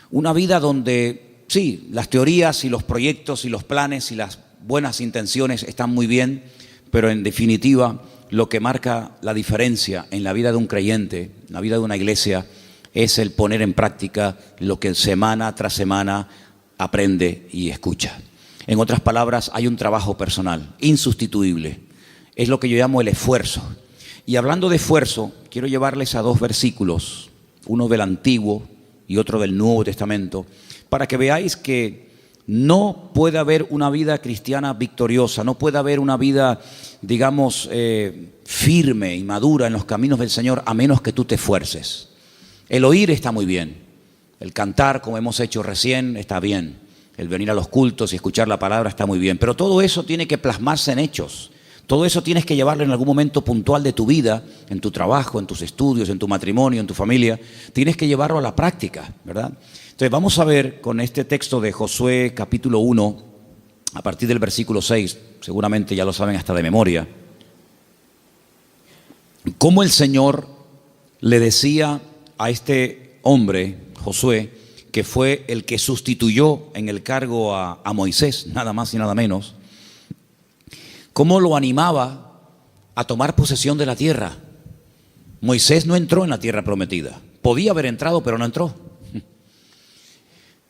una vida donde sí, las teorías y los proyectos y los planes y las buenas intenciones están muy bien, pero en definitiva lo que marca la diferencia en la vida de un creyente, en la vida de una iglesia, es el poner en práctica lo que semana tras semana aprende y escucha. En otras palabras, hay un trabajo personal, insustituible. Es lo que yo llamo el esfuerzo. Y hablando de esfuerzo, quiero llevarles a 2 versículos, uno del Antiguo y otro del Nuevo Testamento, para que veáis que no puede haber una vida cristiana victoriosa, no puede haber una vida, digamos, firme y madura en los caminos del Señor a menos que tú te esfuerces. El oír está muy bien, el cantar, como hemos hecho recién, está bien, el venir a los cultos y escuchar la palabra está muy bien, pero todo eso tiene que plasmarse en hechos. Todo eso tienes que llevarlo en algún momento puntual de tu vida, en tu trabajo, en tus estudios, en tu matrimonio, en tu familia. Tienes que llevarlo a la práctica, ¿verdad? Entonces vamos a ver con este texto de Josué capítulo 1, a partir del versículo 6, seguramente ya lo saben hasta de memoria, cómo el Señor le decía a este hombre, Josué, que fue el que sustituyó en el cargo a Moisés, nada más y nada menos, cómo lo animaba a tomar posesión de la tierra. Moisés no entró en la tierra prometida. Podía haber entrado, pero no entró.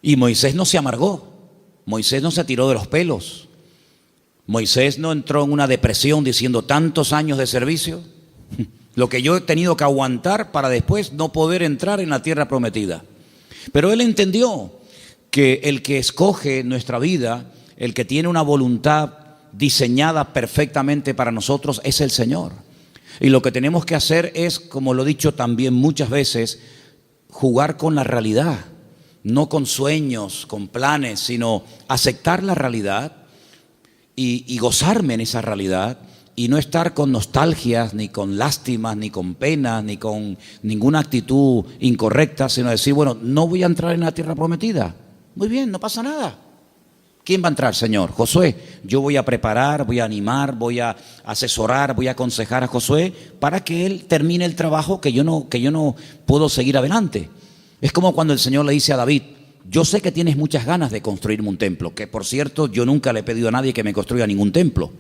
Y Moisés no se amargó. Moisés no se tiró de los pelos. Moisés no entró en una depresión diciendo tantos años de servicio. lo que yo he tenido que aguantar para después no poder entrar en la tierra prometida. Pero él entendió que el que escoge nuestra vida, el que tiene una voluntad diseñada perfectamente para nosotros, es el Señor. Y lo que tenemos que hacer es, como lo he dicho también muchas veces, jugar con la realidad, no con sueños, con planes, sino aceptar la realidad y gozarme en esa realidad y no estar con nostalgias, ni con lástimas, ni con penas, ni con ninguna actitud incorrecta, sino decir, bueno, no voy a entrar en la tierra prometida. Muy bien, no pasa nada. ¿Quién va a entrar, Señor? Josué. Yo voy a preparar, voy a animar, voy a asesorar, voy a aconsejar a Josué para que él termine el trabajo que yo no puedo seguir adelante. Es como cuando el Señor le dice a David, yo sé que tienes muchas ganas de construirme un templo, que por cierto yo nunca le he pedido a nadie que me construya ningún templo.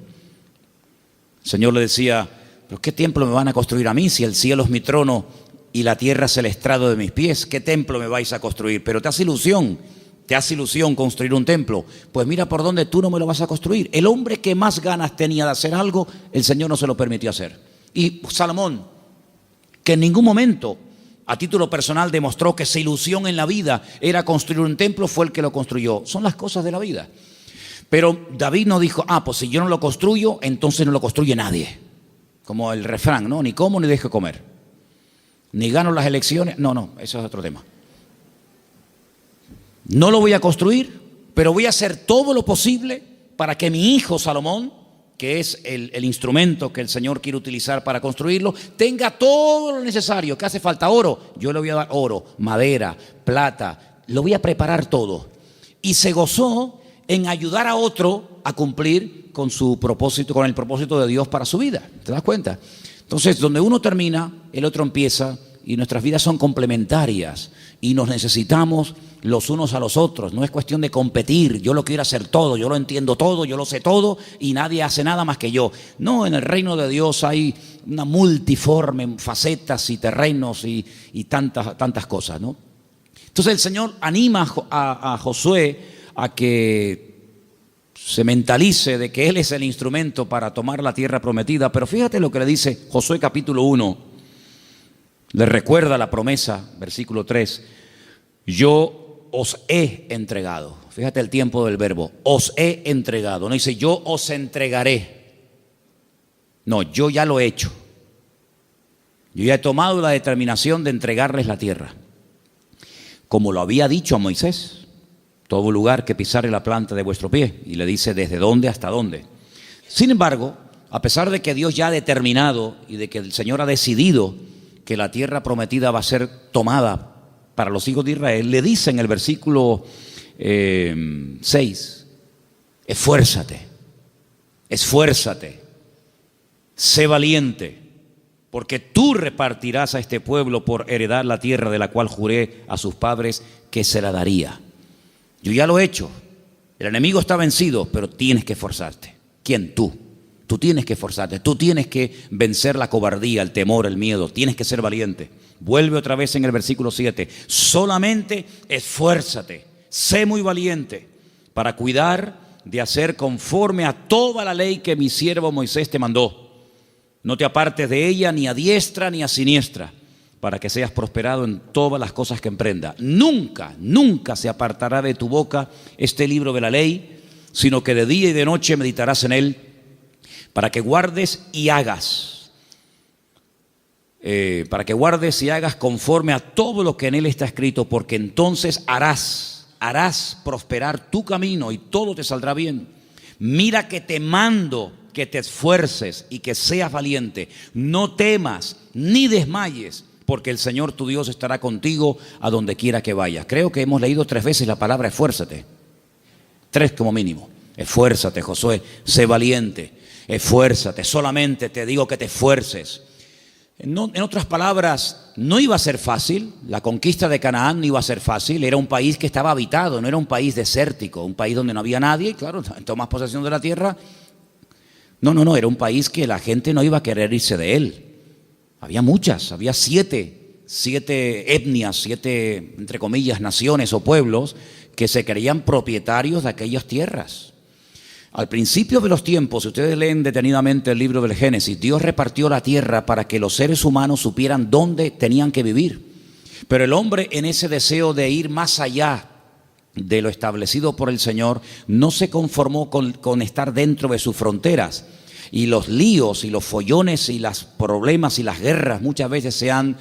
El Señor le decía, ¿pero qué templo me van a construir a mí si el cielo es mi trono y la tierra es el estrado de mis pies? ¿Qué templo me vais a construir? Pero te hace ilusión construir un templo. Pues mira por dónde tú no me lo vas a construir. El hombre que más ganas tenía de hacer algo, el Señor no se lo permitió hacer. Y Salomón, que en ningún momento a título personal demostró que su ilusión en la vida era construir un templo, fue el que lo construyó. Son las cosas de la vida. Pero David no dijo, pues si yo no lo construyo, entonces no lo construye nadie. Como el refrán, ¿no? Ni como ni dejo comer. Ni gano las elecciones. No, eso es otro tema. No lo voy a construir, pero voy a hacer todo lo posible para que mi hijo Salomón, que es el instrumento que el Señor quiere utilizar para construirlo, tenga todo lo necesario. ¿Qué hace falta? Oro. Yo le voy a dar oro, madera, plata. Lo voy a preparar todo. Y se gozó en ayudar a otro a cumplir con su propósito, con el propósito de Dios para su vida. ¿Te das cuenta? Entonces, donde uno termina, el otro empieza, y nuestras vidas son complementarias y nos necesitamos los unos a los otros. No es cuestión de competir, yo lo quiero hacer todo, yo lo entiendo todo, yo lo sé todo y nadie hace nada más que yo. No, en el reino de Dios hay una multiforme facetas y terrenos y tantas cosas, ¿no? Entonces el Señor anima a Josué a que se mentalice de que Él es el instrumento para tomar la tierra prometida. Pero fíjate lo que le dice Josué capítulo 1. Le recuerda la promesa, versículo 3. Yo os he entregado. Fíjate el tiempo del verbo. Os he entregado. No dice yo os entregaré. No, yo ya lo he hecho. Yo ya he tomado la determinación de entregarles la tierra. Como lo había dicho a Moisés. Todo lugar que pisare la planta de vuestro pie. Y le dice desde dónde hasta dónde. Sin embargo, a pesar de que Dios ya ha determinado y de que el Señor ha decidido que la tierra prometida va a ser tomada para los hijos de Israel, le dice en el versículo 6, esfuérzate, sé valiente, porque tú repartirás a este pueblo por heredar la tierra de la cual juré a sus padres que se la daría. Yo ya lo he hecho, el enemigo está vencido, pero tienes que esforzarte. ¿Quién? Tú. Tú tienes que esforzarte, tú tienes que vencer la cobardía, el temor, el miedo, tienes que ser valiente. Vuelve otra vez en el versículo 7, solamente esfuérzate, sé muy valiente para cuidar de hacer conforme a toda la ley que mi siervo Moisés te mandó. No te apartes de ella ni a diestra ni a siniestra, para que seas prosperado en todas las cosas que emprenda. Nunca se apartará de tu boca este libro de la ley, sino que de día y de noche meditarás en él, para que guardes y hagas conforme a todo lo que en él está escrito, porque entonces harás prosperar tu camino y todo te saldrá bien. Mira que te mando que te esfuerces y que seas valiente. No temas ni desmayes, porque el Señor tu Dios estará contigo a donde quiera que vayas. Creo que hemos leído 3 veces la palabra esfuérzate. 3 como mínimo. Esfuérzate, Josué, sé valiente. Esfuérzate, solamente te digo que te esfuerces. En otras palabras, no iba a ser fácil. La conquista de Canaán no iba a ser fácil. Era un país que estaba habitado, no era un país desértico, un país donde no había nadie. Claro, tomas posesión de la tierra. No, era un país que la gente no iba a querer irse de él. Había muchas, había 7 etnias, 7, entre comillas, naciones o pueblos que se creían propietarios de aquellas tierras. Al principio de los tiempos, si ustedes leen detenidamente el libro del Génesis, Dios repartió la tierra para que los seres humanos supieran dónde tenían que vivir. Pero el hombre, en ese deseo de ir más allá de lo establecido por el Señor, no se conformó con estar dentro de sus fronteras. Y los líos y los follones y los problemas y las guerras muchas veces se han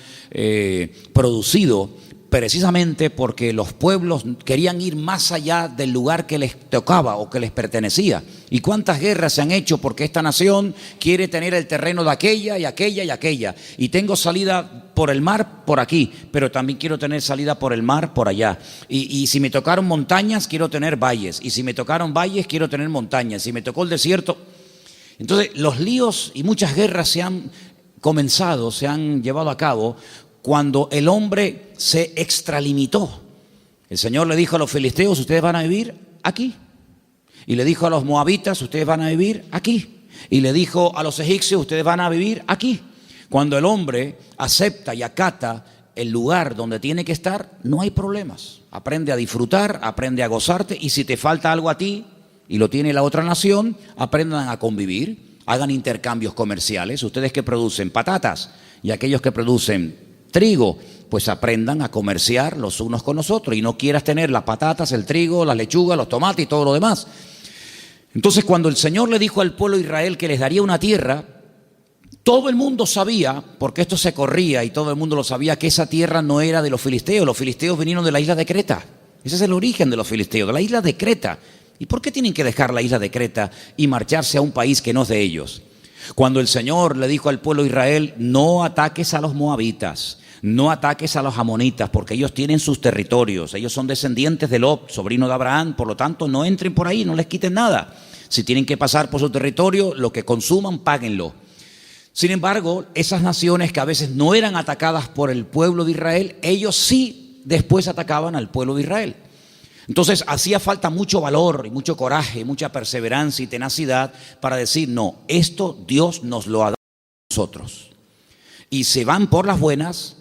producido precisamente porque los pueblos querían ir más allá del lugar que les tocaba o que les pertenecía. ¿Y cuántas guerras se han hecho porque esta nación quiere tener el terreno de aquella y aquella y aquella? Y tengo salida por el mar por aquí, pero también quiero tener salida por el mar por allá. Y si me tocaron montañas, quiero tener valles. Y si me tocaron valles, quiero tener montañas. Si me tocó el desierto. Entonces, los líos y muchas guerras se han comenzado, se han llevado a cabo cuando el hombre se extralimitó. El Señor le dijo a los filisteos, ustedes van a vivir aquí. Y le dijo a los moabitas, ustedes van a vivir aquí. Y le dijo a los egipcios, ustedes van a vivir aquí. Cuando el hombre acepta y acata el lugar donde tiene que estar, no hay problemas. Aprende a disfrutar, aprende a gozarte, y si te falta algo a ti y lo tiene la otra nación, aprendan a convivir, hagan intercambios comerciales. Ustedes que producen patatas y aquellos que producen trigo, pues aprendan a comerciar los unos con los otros, y no quieras tener las patatas, el trigo, las lechugas, los tomates y todo lo demás. Entonces, cuando el Señor le dijo al pueblo de Israel que les daría una tierra, todo el mundo sabía, porque esto se corría y todo el mundo lo sabía, que esa tierra no era de los filisteos. Los filisteos vinieron de la isla de Creta. Ese es el origen de los filisteos, de la isla de Creta. ¿Y por qué tienen que dejar la isla de Creta y marcharse a un país que no es de ellos? Cuando el Señor le dijo al pueblo de Israel, no ataques a los moabitas, no ataques a los amonitas, porque ellos tienen sus territorios, ellos son descendientes de Lot, sobrino de Abraham, por lo tanto no entren por ahí, no les quiten nada. Si tienen que pasar por su territorio, lo que consuman, páguenlo. Sin embargo, esas naciones que a veces no eran atacadas por el pueblo de Israel, ellos sí después atacaban al pueblo de Israel. Entonces hacía falta mucho valor y mucho coraje, mucha perseverancia y tenacidad para decir, no, esto Dios nos lo ha dado a nosotros. Y se van por las buenas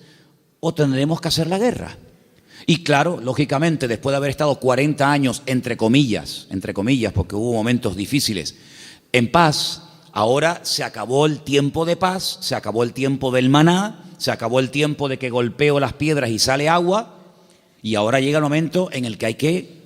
o tendremos que hacer la guerra. Y claro, lógicamente, después de haber estado 40 años, entre comillas, porque hubo momentos difíciles, en paz, ahora se acabó el tiempo de paz, se acabó el tiempo del maná, se acabó el tiempo de que golpeo las piedras y sale agua. Y ahora llega el momento en el que hay que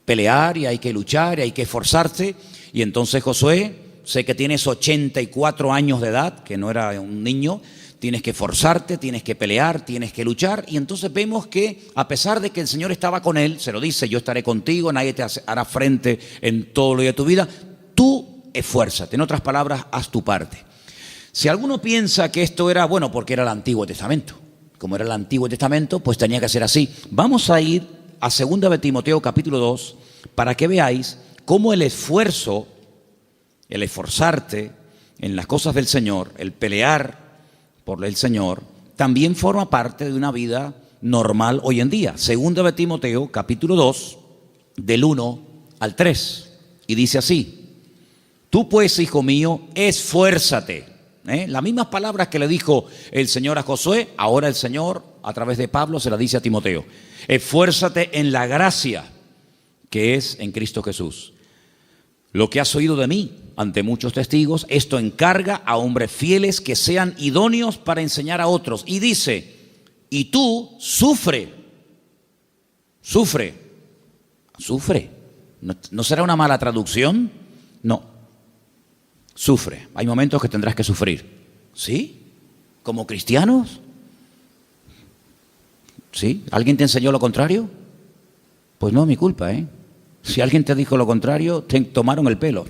pelear y hay que luchar y hay que esforzarse. Y entonces Josué, sé que tienes 84 años de edad, que no era un niño, tienes que esforzarte, tienes que pelear, tienes que luchar. Y entonces vemos que a pesar de que el Señor estaba con él, se lo dice, yo estaré contigo, nadie te hará frente en todo lo de tu vida, tú esfuérzate. En otras palabras, haz tu parte. Si alguno piensa que esto era, bueno, porque era el Antiguo Testamento. Como era el Antiguo Testamento, pues tenía que ser así. Vamos a ir a 2 de Timoteo capítulo 2 para que veáis cómo el esfuerzo, el esforzarte en las cosas del Señor, el pelear por el Señor, también forma parte de una vida normal hoy en día. 2 de Timoteo capítulo 2 del 1 al 3 y dice así, tú pues, hijo mío, esfuérzate. Las mismas palabras que le dijo el Señor a Josué, ahora el Señor a través de Pablo se las dice a Timoteo. Esfuérzate en la gracia que es en Cristo Jesús. Lo que has oído de mí ante muchos testigos, esto encarga a hombres fieles que sean idóneos para enseñar a otros. Y dice, y tú sufre. ¿No será una mala traducción? No. Sufre. Hay momentos que tendrás que sufrir. ¿Sí? ¿Como cristianos? ¿Sí? ¿Alguien te enseñó lo contrario? Pues no es mi culpa, ¿eh? Si alguien te dijo lo contrario, te tomaron el pelo.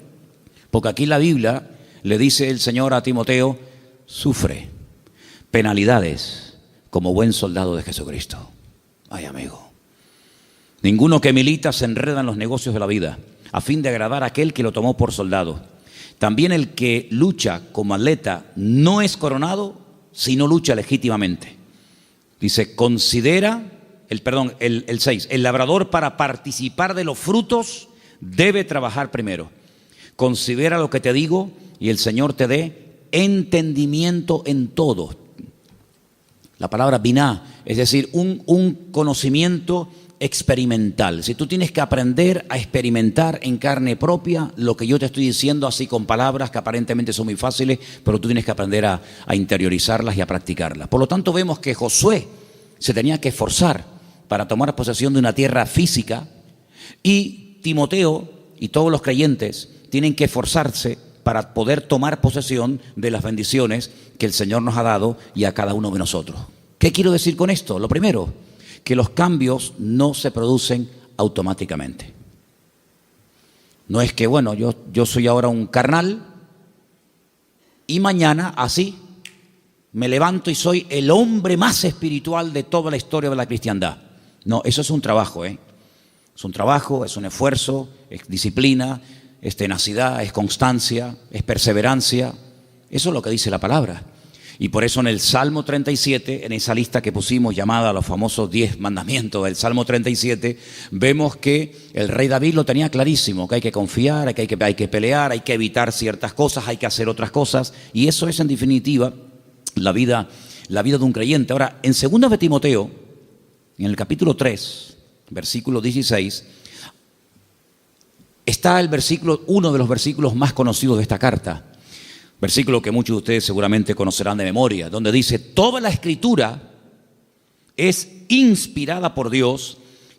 Porque aquí en la Biblia le dice el Señor a Timoteo, sufre penalidades como buen soldado de Jesucristo. Ay, amigo. Ninguno que milita se enreda en los negocios de la vida, a fin de agradar a aquel que lo tomó por soldado. También el que lucha como atleta no es coronado si no lucha legítimamente. Dice, considera, el 6, el labrador para participar de los frutos debe trabajar primero. Considera lo que te digo y el Señor te dé entendimiento en todo. La palabra biná, es decir, un conocimiento experimental. Si tú tienes que aprender a experimentar en carne propia lo que yo te estoy diciendo, así con palabras que aparentemente son muy fáciles, pero tú tienes que aprender a interiorizarlas y a practicarlas. Por lo tanto, vemos que Josué se tenía que esforzar para tomar posesión de una tierra física, y Timoteo y todos los creyentes tienen que esforzarse para poder tomar posesión de las bendiciones que el Señor nos ha dado y a cada uno de nosotros. ¿Qué quiero decir con esto? Lo primero, que los cambios no se producen automáticamente. No es que, bueno, yo soy ahora un carnal y mañana así me levanto y soy el hombre más espiritual de toda la historia de la cristiandad. No, eso es un trabajo, Es un trabajo, es un esfuerzo, es disciplina, es tenacidad, es constancia, es perseverancia. Eso es lo que dice la palabra. Y por eso en el Salmo 37, en esa lista que pusimos llamada los famosos 10 mandamientos del Salmo 37, vemos que el rey David lo tenía clarísimo, que hay que confiar, que hay que pelear, hay que evitar ciertas cosas, hay que hacer otras cosas. Y eso es en definitiva la vida de un creyente. Ahora, en 2 de Timoteo, en el capítulo 3, versículo 16, está el versículo, uno de los versículos más conocidos de esta carta. Versículo que muchos de ustedes seguramente conocerán de memoria, donde dice: toda la escritura es inspirada por Dios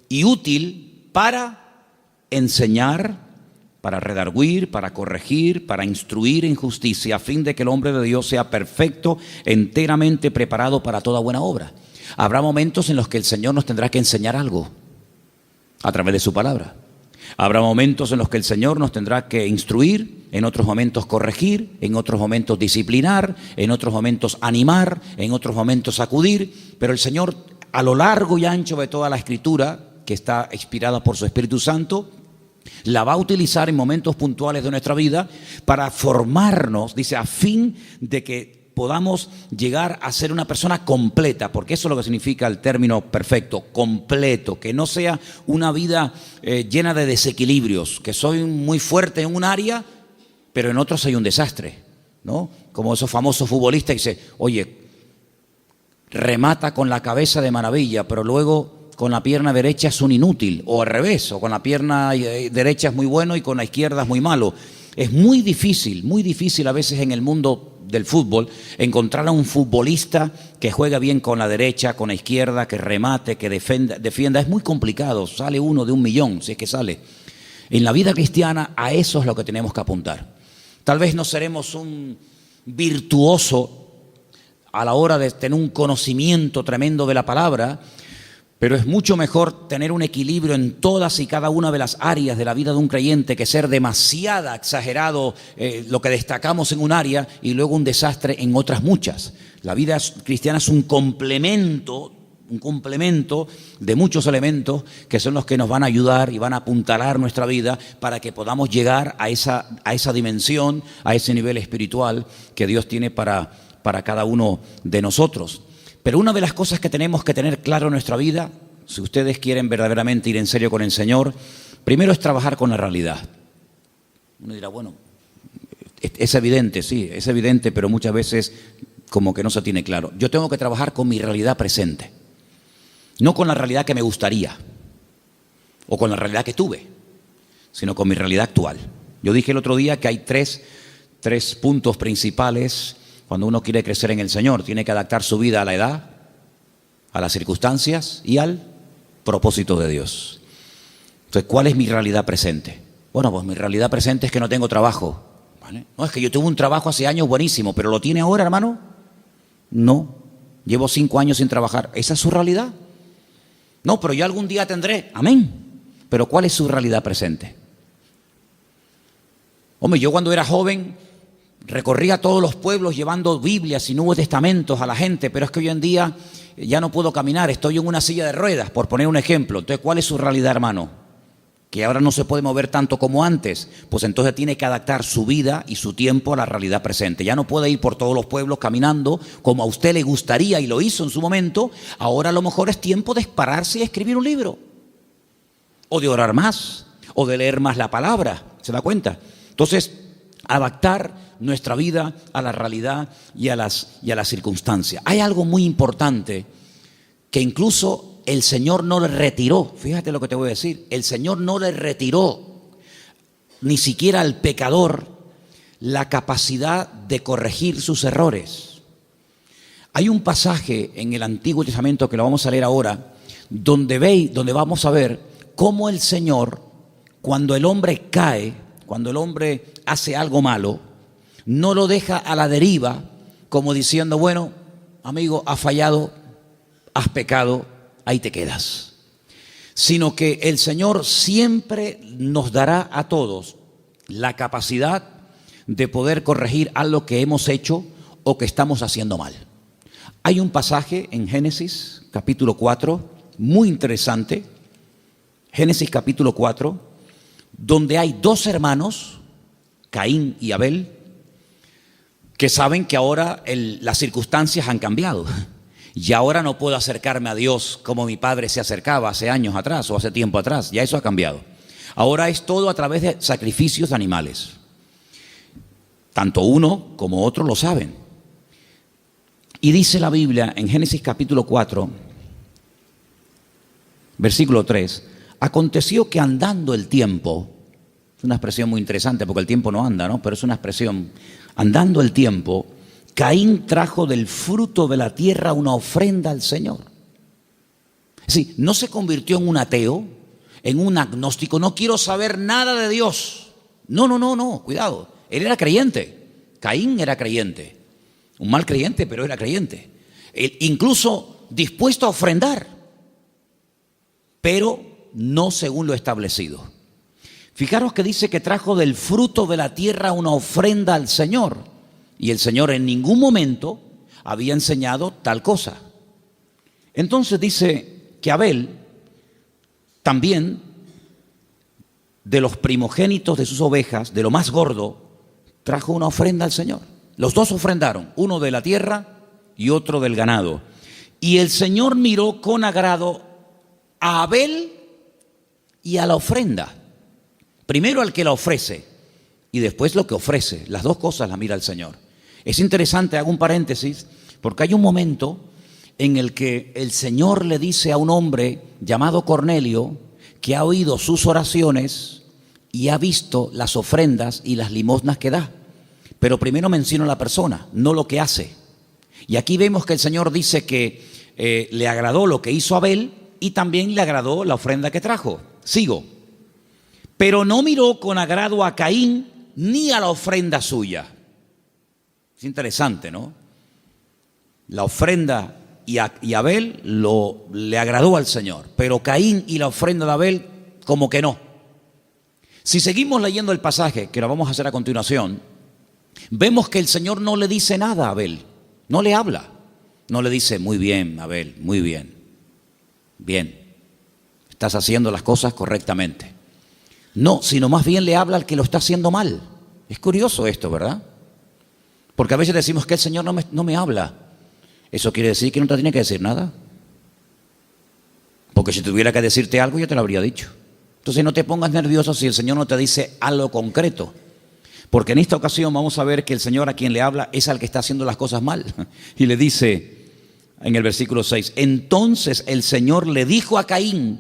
y útil para enseñar, para redarguir, para corregir, para instruir en justicia, a fin de que el hombre de Dios sea perfecto, enteramente preparado para toda buena obra. Habrá momentos en los que el Señor nos tendrá que enseñar algo a través de su palabra. Habrá momentos en los que el Señor nos tendrá que instruir, en otros momentos corregir, en otros momentos disciplinar, en otros momentos animar, en otros momentos sacudir, pero el Señor, a lo largo y ancho de toda la Escritura, que está inspirada por su Espíritu Santo, la va a utilizar en momentos puntuales de nuestra vida para formarnos, dice, a fin de que podamos llegar a ser una persona completa, porque eso es lo que significa el término perfecto, completo, que no sea una vida llena de desequilibrios, que soy muy fuerte en un área, pero en otros hay un desastre, ¿no? Como esos famosos futbolistas que dicen, oye, remata con la cabeza de maravilla, pero luego con la pierna derecha es un inútil, o al revés, o con la pierna derecha es muy bueno y con la izquierda es muy malo. Es muy difícil a veces en el mundo del fútbol encontrar a un futbolista que juega bien con la derecha, con la izquierda, que remate, que defienda. Es muy complicado, sale uno de 1.000.000, si es que sale. En la vida cristiana a eso es lo que tenemos que apuntar. Tal vez no seremos un virtuoso a la hora de tener un conocimiento tremendo de la palabra, pero es mucho mejor tener un equilibrio en todas y cada una de las áreas de la vida de un creyente que ser demasiado exagerado lo que destacamos en un área y luego un desastre en otras muchas. La vida cristiana es un complemento de muchos elementos que son los que nos van a ayudar y van a apuntalar nuestra vida para que podamos llegar a esa dimensión, a ese nivel espiritual que Dios tiene para cada uno de nosotros. Pero una de las cosas que tenemos que tener claro en nuestra vida, si ustedes quieren verdaderamente ir en serio con el Señor, primero es trabajar con la realidad. Uno dirá, bueno, es evidente, sí, es evidente, pero muchas veces como que no se tiene claro. Yo tengo que trabajar con mi realidad presente, no con la realidad que me gustaría o con la realidad que tuve, sino con mi realidad actual. Yo dije el otro día que hay tres puntos principales. Cuando uno quiere crecer en el Señor, tiene que adaptar su vida a la edad, a las circunstancias y al propósito de Dios. Entonces, ¿cuál es mi realidad presente? Bueno, pues mi realidad presente es que no tengo trabajo, ¿vale? No, es que yo tuve un trabajo hace años buenísimo, pero ¿lo tiene ahora, hermano? No, llevo 5 años sin trabajar. ¿Esa es su realidad? No, pero yo algún día tendré. Amén. Pero ¿cuál es su realidad presente? Hombre, yo cuando era joven recorría todos los pueblos llevando Biblias y Nuevos Testamentos a la gente, pero es que hoy en día ya no puedo caminar, estoy en una silla de ruedas, por poner un ejemplo. Entonces, ¿cuál es su realidad, hermano? Que ahora no se puede mover tanto como antes. Pues entonces tiene que adaptar su vida y su tiempo a la realidad presente. Ya no puede ir por todos los pueblos caminando como a usted le gustaría y lo hizo en su momento. Ahora a lo mejor es tiempo de pararse y escribir un libro, o de orar más, o de leer más la palabra. ¿Se da cuenta? Entonces, adaptar nuestra vida a la realidad y a las circunstancias. Hay algo muy importante que incluso el Señor no le retiró, fíjate lo que te voy a decir, el Señor no le retiró ni siquiera al pecador la capacidad de corregir sus errores. Hay un pasaje en el Antiguo Testamento que lo vamos a leer ahora, donde vamos a ver cómo el Señor, cuando el hombre cae, cuando el hombre hace algo malo, no lo deja a la deriva, como diciendo, bueno, amigo, has fallado, has pecado, ahí te quedas. Sino que el Señor siempre nos dará a todos la capacidad de poder corregir algo que hemos hecho o que estamos haciendo mal. Hay un pasaje en Génesis capítulo 4, muy interesante, Génesis capítulo 4, donde hay dos hermanos, Caín y Abel, que saben que ahora las circunstancias han cambiado. Y ahora no puedo acercarme a Dios como mi padre se acercaba hace años atrás o hace tiempo atrás. Ya eso ha cambiado. Ahora es todo a través de sacrificios de animales. Tanto uno como otro lo saben. Y dice la Biblia en Génesis capítulo 4, versículo 3, aconteció que andando el tiempo, es una expresión muy interesante porque el tiempo no anda, ¿no? Pero es una expresión, andando el tiempo, Caín trajo del fruto de la tierra una ofrenda al Señor. Es decir, no se convirtió en un ateo, en un agnóstico, no quiero saber nada de Dios. No, cuidado. Él era creyente, Caín era creyente, un mal creyente, pero era creyente. Él incluso dispuesto a ofrendar, pero no según lo establecido. Fijaros que dice que trajo del fruto de la tierra una ofrenda al Señor. Y el Señor en ningún momento había enseñado tal cosa. Entonces dice que Abel también, de los primogénitos de sus ovejas, de lo más gordo, trajo una ofrenda al Señor. Los dos ofrendaron, uno de la tierra y otro del ganado. Y el Señor miró con agrado a Abel y a la ofrenda. Primero al que la ofrece y después lo que ofrece. Las dos cosas las mira el Señor. Es interesante, hago un paréntesis, porque hay un momento en el que el Señor le dice a un hombre llamado Cornelio que ha oído sus oraciones y ha visto las ofrendas y las limosnas que da. Pero primero menciona a la persona, no lo que hace. Y aquí vemos que el Señor dice que le agradó lo que hizo Abel y también le agradó la ofrenda que trajo. Sigo. Pero no miró con agrado a Caín ni a la ofrenda suya. Es interesante, ¿no? La ofrenda y Abel le agradó al Señor, pero Caín y la ofrenda de Abel como que no. Si seguimos leyendo el pasaje, que lo vamos a hacer a continuación, vemos que el Señor no le dice nada a Abel, no le habla. No le dice, muy bien, Abel, muy bien, bien, estás haciendo las cosas correctamente. No, sino más bien le habla al que lo está haciendo mal. Es curioso esto, ¿verdad? Porque a veces decimos que el Señor no me habla. Eso quiere decir que no te tiene que decir nada. Porque si tuviera que decirte algo, ya te lo habría dicho. Entonces no te pongas nervioso si el Señor no te dice algo concreto. Porque en esta ocasión vamos a ver que el Señor a quien le habla es al que está haciendo las cosas mal. Y le dice en el versículo 6, entonces el Señor le dijo a Caín,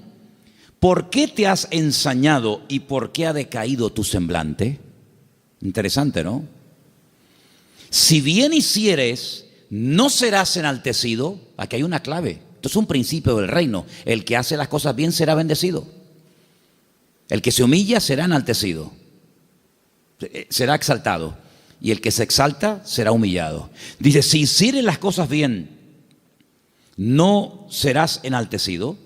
¿por qué te has ensañado y por qué ha decaído tu semblante? Interesante, ¿no? Si bien hicieres, no serás enaltecido. Aquí hay una clave. Esto es un principio del reino. El que hace las cosas bien será bendecido. El que se humilla será enaltecido. Será exaltado. Y el que se exalta será humillado. Dice, si hicieres las cosas bien, no serás enaltecido.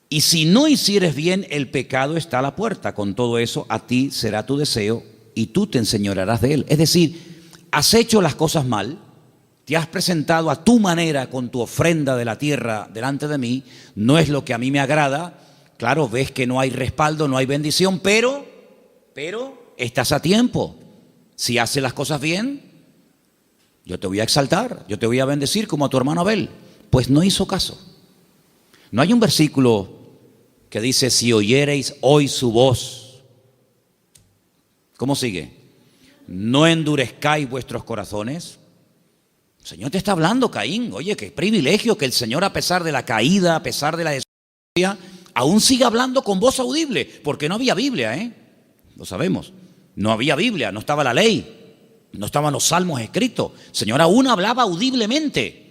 Y si no hicieres bien, el pecado está a la puerta. Con todo eso, a ti será tu deseo y tú te enseñorearás de él. Es decir, has hecho las cosas mal, te has presentado a tu manera con tu ofrenda de la tierra delante de mí, no es lo que a mí me agrada. Claro, ves que no hay respaldo, no hay bendición, pero estás a tiempo. Si haces las cosas bien, yo te voy a exaltar, yo te voy a bendecir como a tu hermano Abel. Pues no hizo caso. No hay un versículo que dice, si oyereis hoy su voz. ¿Cómo sigue? No endurezcáis vuestros corazones. El Señor te está hablando, Caín. Oye, qué privilegio que el Señor, a pesar de la caída, a pesar de la desobediencia, aún siga hablando con voz audible, porque no había Biblia, lo sabemos. No había Biblia, no estaba la ley, no estaban los salmos escritos. El Señor aún hablaba audiblemente.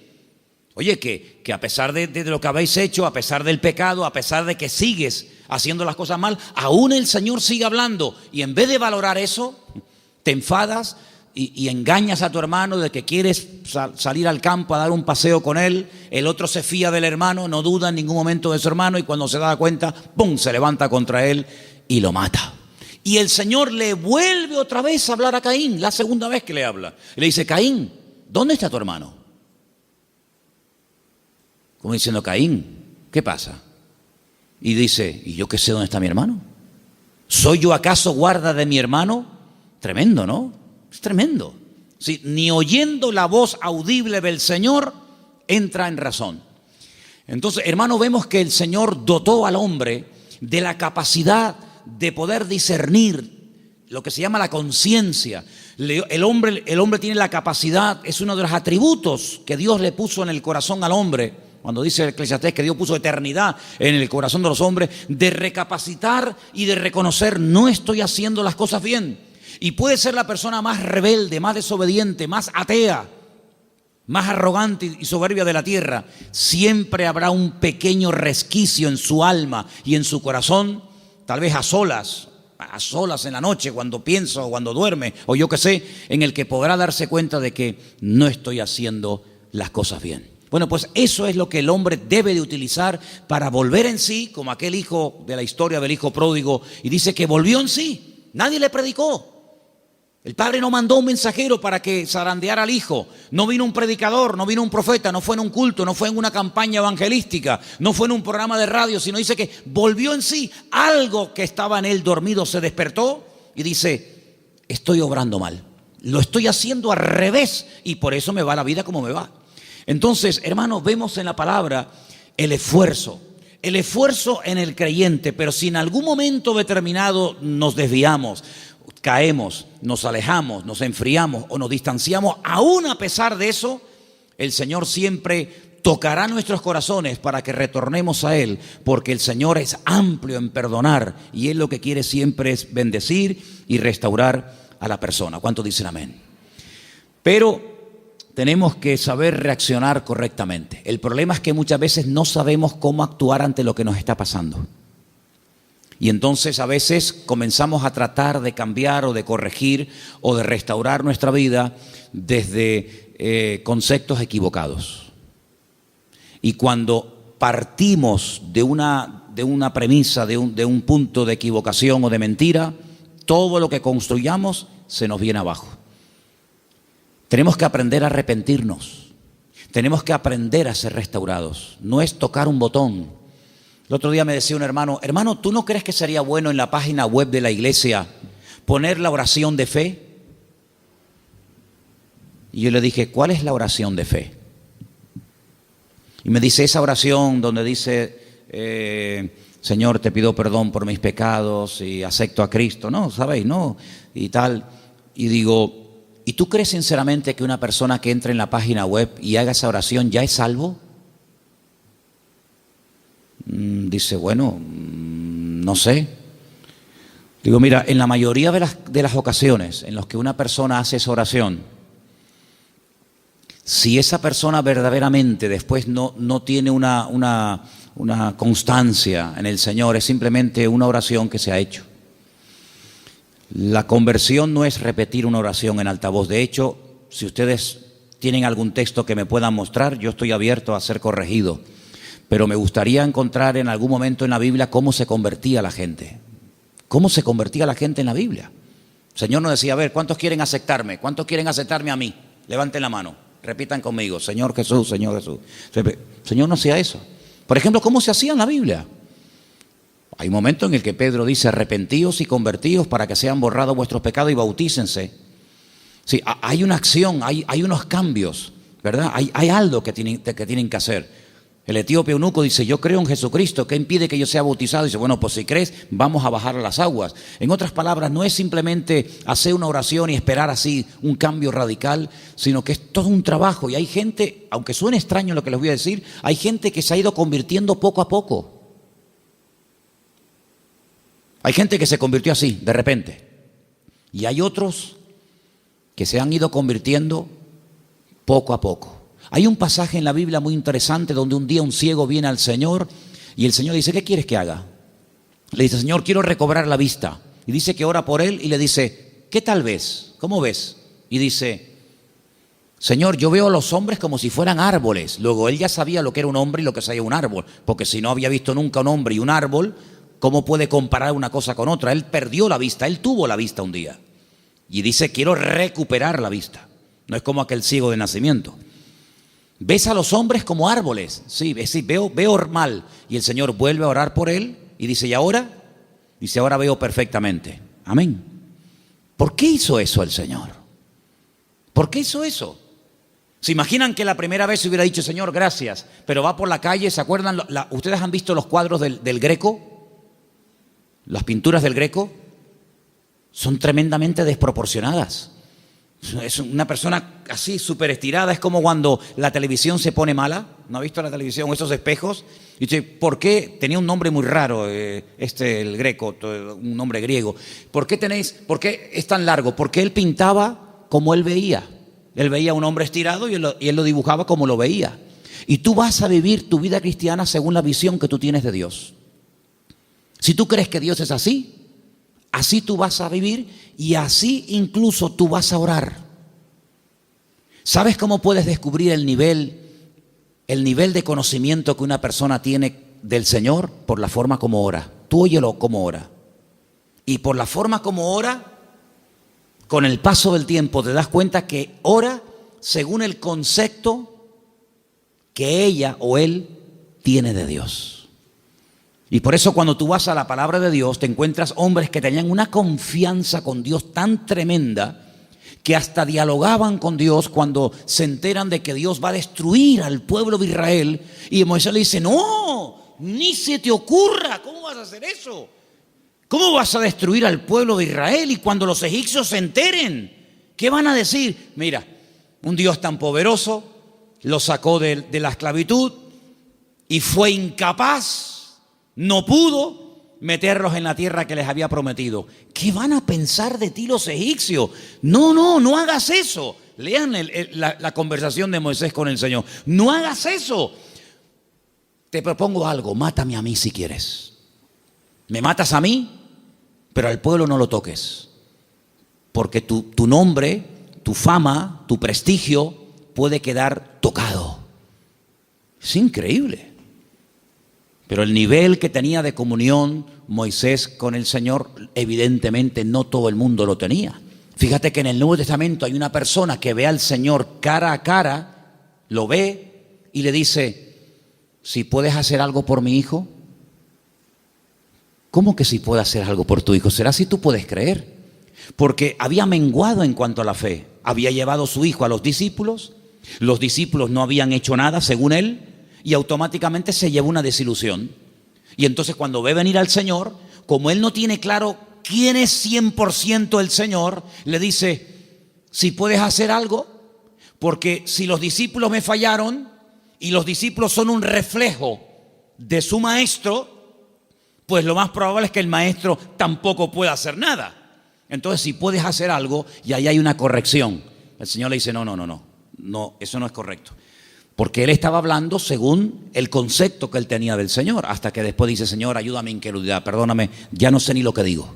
Oye, que a pesar de lo que habéis hecho, a pesar del pecado, a pesar de que sigues haciendo las cosas mal, aún el Señor sigue hablando. Y en vez de valorar eso, te enfadas y engañas a tu hermano de que quieres salir al campo a dar un paseo con él. El otro se fía del hermano, no duda en ningún momento de su hermano, y cuando se da cuenta, ¡pum!, se levanta contra él y lo mata. Y el Señor le vuelve otra vez a hablar a Caín, la segunda vez que le habla. Y le dice: Caín, ¿dónde está tu hermano? Como diciendo: Caín, ¿qué pasa? Y dice: ¿y yo qué sé dónde está mi hermano? ¿Soy yo acaso guarda de mi hermano? Tremendo, ¿no? Es tremendo. Sí, ni oyendo la voz audible del Señor entra en razón. Entonces, hermano, vemos que el Señor dotó al hombre de la capacidad de poder discernir lo que se llama la conciencia. El hombre tiene la capacidad, es uno de los atributos que Dios le puso en el corazón al hombre, cuando dice el Eclesiastés que Dios puso eternidad en el corazón de los hombres, de recapacitar y de reconocer: no estoy haciendo las cosas bien. Y puede ser la persona más rebelde, más desobediente, más atea, más arrogante y soberbia de la tierra. Siempre habrá un pequeño resquicio en su alma y en su corazón, tal vez a solas en la noche, cuando piensa o cuando duerme, o yo qué sé, en el que podrá darse cuenta de que no estoy haciendo las cosas bien. Bueno, pues eso es lo que el hombre debe de utilizar para volver en sí, como aquel hijo de la historia del hijo pródigo, y dice que volvió en sí. Nadie le predicó. El padre no mandó un mensajero para que zarandeara al hijo. No vino un predicador, no vino un profeta, no fue en un culto, no fue en una campaña evangelística, no fue en un programa de radio, sino dice que volvió en sí. Algo que estaba en él dormido se despertó y dice: estoy obrando mal, lo estoy haciendo al revés y por eso me va la vida como me va. Entonces, hermanos, vemos en la palabra el esfuerzo en el creyente, pero si en algún momento determinado nos desviamos, caemos, nos alejamos, nos enfriamos o nos distanciamos, aún a pesar de eso, el Señor siempre tocará nuestros corazones para que retornemos a Él, porque el Señor es amplio en perdonar y Él lo que quiere siempre es bendecir y restaurar a la persona. ¿Cuántos dicen amén? Pero tenemos que saber reaccionar correctamente. El problema es que muchas veces no sabemos cómo actuar ante lo que nos está pasando. Y entonces a veces comenzamos a tratar de cambiar o de corregir o de restaurar nuestra vida desde conceptos equivocados. Y cuando partimos de una premisa, de un punto de equivocación o de mentira, todo lo que construyamos se nos viene abajo. Tenemos que aprender a arrepentirnos. Tenemos que aprender a ser restaurados. No es tocar un botón. El otro día me decía un hermano: hermano, ¿tú no crees que sería bueno en la página web de la iglesia poner la oración de fe? Y yo le dije: ¿cuál es la oración de fe? Y me dice: esa oración donde dice: Señor, te pido perdón por mis pecados y acepto a Cristo, ¿no? ¿Sabéis? ¿No? Y tal. Y digo: ¿y tú crees sinceramente que una persona que entre en la página web y haga esa oración ya es salvo? Dice: bueno, no sé. Digo: mira, en la mayoría de las ocasiones en las que una persona hace esa oración, si esa persona verdaderamente después no tiene una constancia en el Señor, es simplemente una oración que se ha hecho. La conversión no es repetir una oración en altavoz. De hecho, si ustedes tienen algún texto que me puedan mostrar, yo estoy abierto a ser corregido. Pero me gustaría encontrar en algún momento en la Biblia cómo se convertía la gente. ¿Cómo se convertía la gente en la Biblia? El Señor nos decía: a ver, ¿cuántos quieren aceptarme? ¿Cuántos quieren aceptarme a mí? Levanten la mano, repitan conmigo: Señor Jesús, Señor Jesús. El Señor no hacía eso. Por ejemplo, ¿cómo se hacía en la Biblia? Hay un momento en el que Pedro dice: arrepentíos y convertíos para que sean borrados vuestros pecados y bautícense. Sí, hay una acción, hay unos cambios, ¿verdad? Hay algo que tienen que hacer. El etíope eunuco dice, yo creo en Jesucristo, ¿qué impide que yo sea bautizado? Dice, bueno, pues si crees, vamos a bajar a las aguas. En otras palabras, no es simplemente hacer una oración y esperar así un cambio radical, sino que es todo un trabajo. Y hay gente, aunque suene extraño lo que les voy a decir, hay gente que se ha ido convirtiendo poco a poco. Hay gente que se convirtió así, de repente. Y hay otros que se han ido convirtiendo poco a poco. Hay un pasaje en la Biblia muy interesante donde un día un ciego viene al Señor y el Señor dice, ¿qué quieres que haga? Le dice, Señor, quiero recobrar la vista. Y dice que ora por él y le dice, ¿qué tal ves? ¿Cómo ves? Y dice, Señor, yo veo a los hombres como si fueran árboles. Luego él ya sabía lo que era un hombre y lo que sabía un árbol, porque si no había visto nunca un hombre y un árbol, ¿cómo puede comparar una cosa con otra? Él perdió la vista, él tuvo la vista un día. Y dice, quiero recuperar la vista. No es como aquel ciego de nacimiento. ¿Ves a los hombres como árboles? Sí, veo mal. Y el Señor vuelve a orar por él y dice, ¿y ahora? Dice, ahora veo perfectamente. Amén. ¿Por qué hizo eso el Señor? ¿Por qué hizo eso? ¿Se imaginan que la primera vez se hubiera dicho, Señor, gracias, pero va por la calle, ¿se acuerdan? ¿Ustedes han visto los cuadros del Greco? Las pinturas del Greco son tremendamente desproporcionadas. Es una persona así súper estirada, es como cuando la televisión se pone mala. ¿No ha visto la televisión, esos espejos? Y dice, ¿por qué? Tenía un nombre muy raro, el Greco, un nombre griego. ¿Por qué es tan largo? Porque él pintaba como él veía. Él veía un hombre estirado y él lo dibujaba como lo veía. Y tú vas a vivir tu vida cristiana según la visión que tú tienes de Dios. Si tú crees que Dios es así, así tú vas a vivir y así incluso tú vas a orar. ¿Sabes cómo puedes descubrir el nivel de conocimiento que una persona tiene del Señor? Por la forma como ora. Tú óyelo como ora. Y por la forma como ora, con el paso del tiempo te das cuenta que ora según el concepto que ella o él tiene de Dios. Y por eso cuando tú vas a la palabra de Dios te encuentras hombres que tenían una confianza con Dios tan tremenda que hasta dialogaban con Dios cuando se enteran de que Dios va a destruir al pueblo de Israel. Y Moisés le dice, no, ni se te ocurra, ¿cómo vas a hacer eso? ¿Cómo vas a destruir al pueblo de Israel? Y cuando los egipcios se enteren, ¿qué van a decir? Mira, un Dios tan poderoso los sacó de la esclavitud y fue incapaz. No pudo meterlos en la tierra que les había prometido. ¿Qué van a pensar de ti los egipcios? No hagas eso. Lean la conversación de Moisés con el Señor. No hagas eso. Te propongo algo, mátame a mí si quieres. Me matas a mí, pero al pueblo no lo toques. Porque tu nombre, tu fama, tu prestigio puede quedar tocado. Es increíble. Pero el nivel que tenía de comunión Moisés con el Señor, evidentemente no todo el mundo lo tenía. Fíjate que en el Nuevo Testamento hay una persona que ve al Señor cara a cara, lo ve y le dice, si puedes hacer algo por mi hijo. ¿Cómo que si puedo hacer algo por tu hijo? ¿Será si tú puedes creer? Porque había menguado en cuanto a la fe. Había llevado su hijo a los discípulos no habían hecho nada según él, y automáticamente se lleva una desilusión. Y entonces cuando ve venir al Señor, como él no tiene claro quién es 100% el Señor, le dice, si puedes hacer algo, porque si los discípulos me fallaron y los discípulos son un reflejo de su maestro, pues lo más probable es que el maestro tampoco pueda hacer nada. Entonces si puedes hacer algo, y ahí hay una corrección. El Señor le dice, no, eso no es correcto. Porque él estaba hablando según el concepto que él tenía del Señor, hasta que después dice, Señor, ayúdame en incredulidad, perdóname, ya no sé ni lo que digo.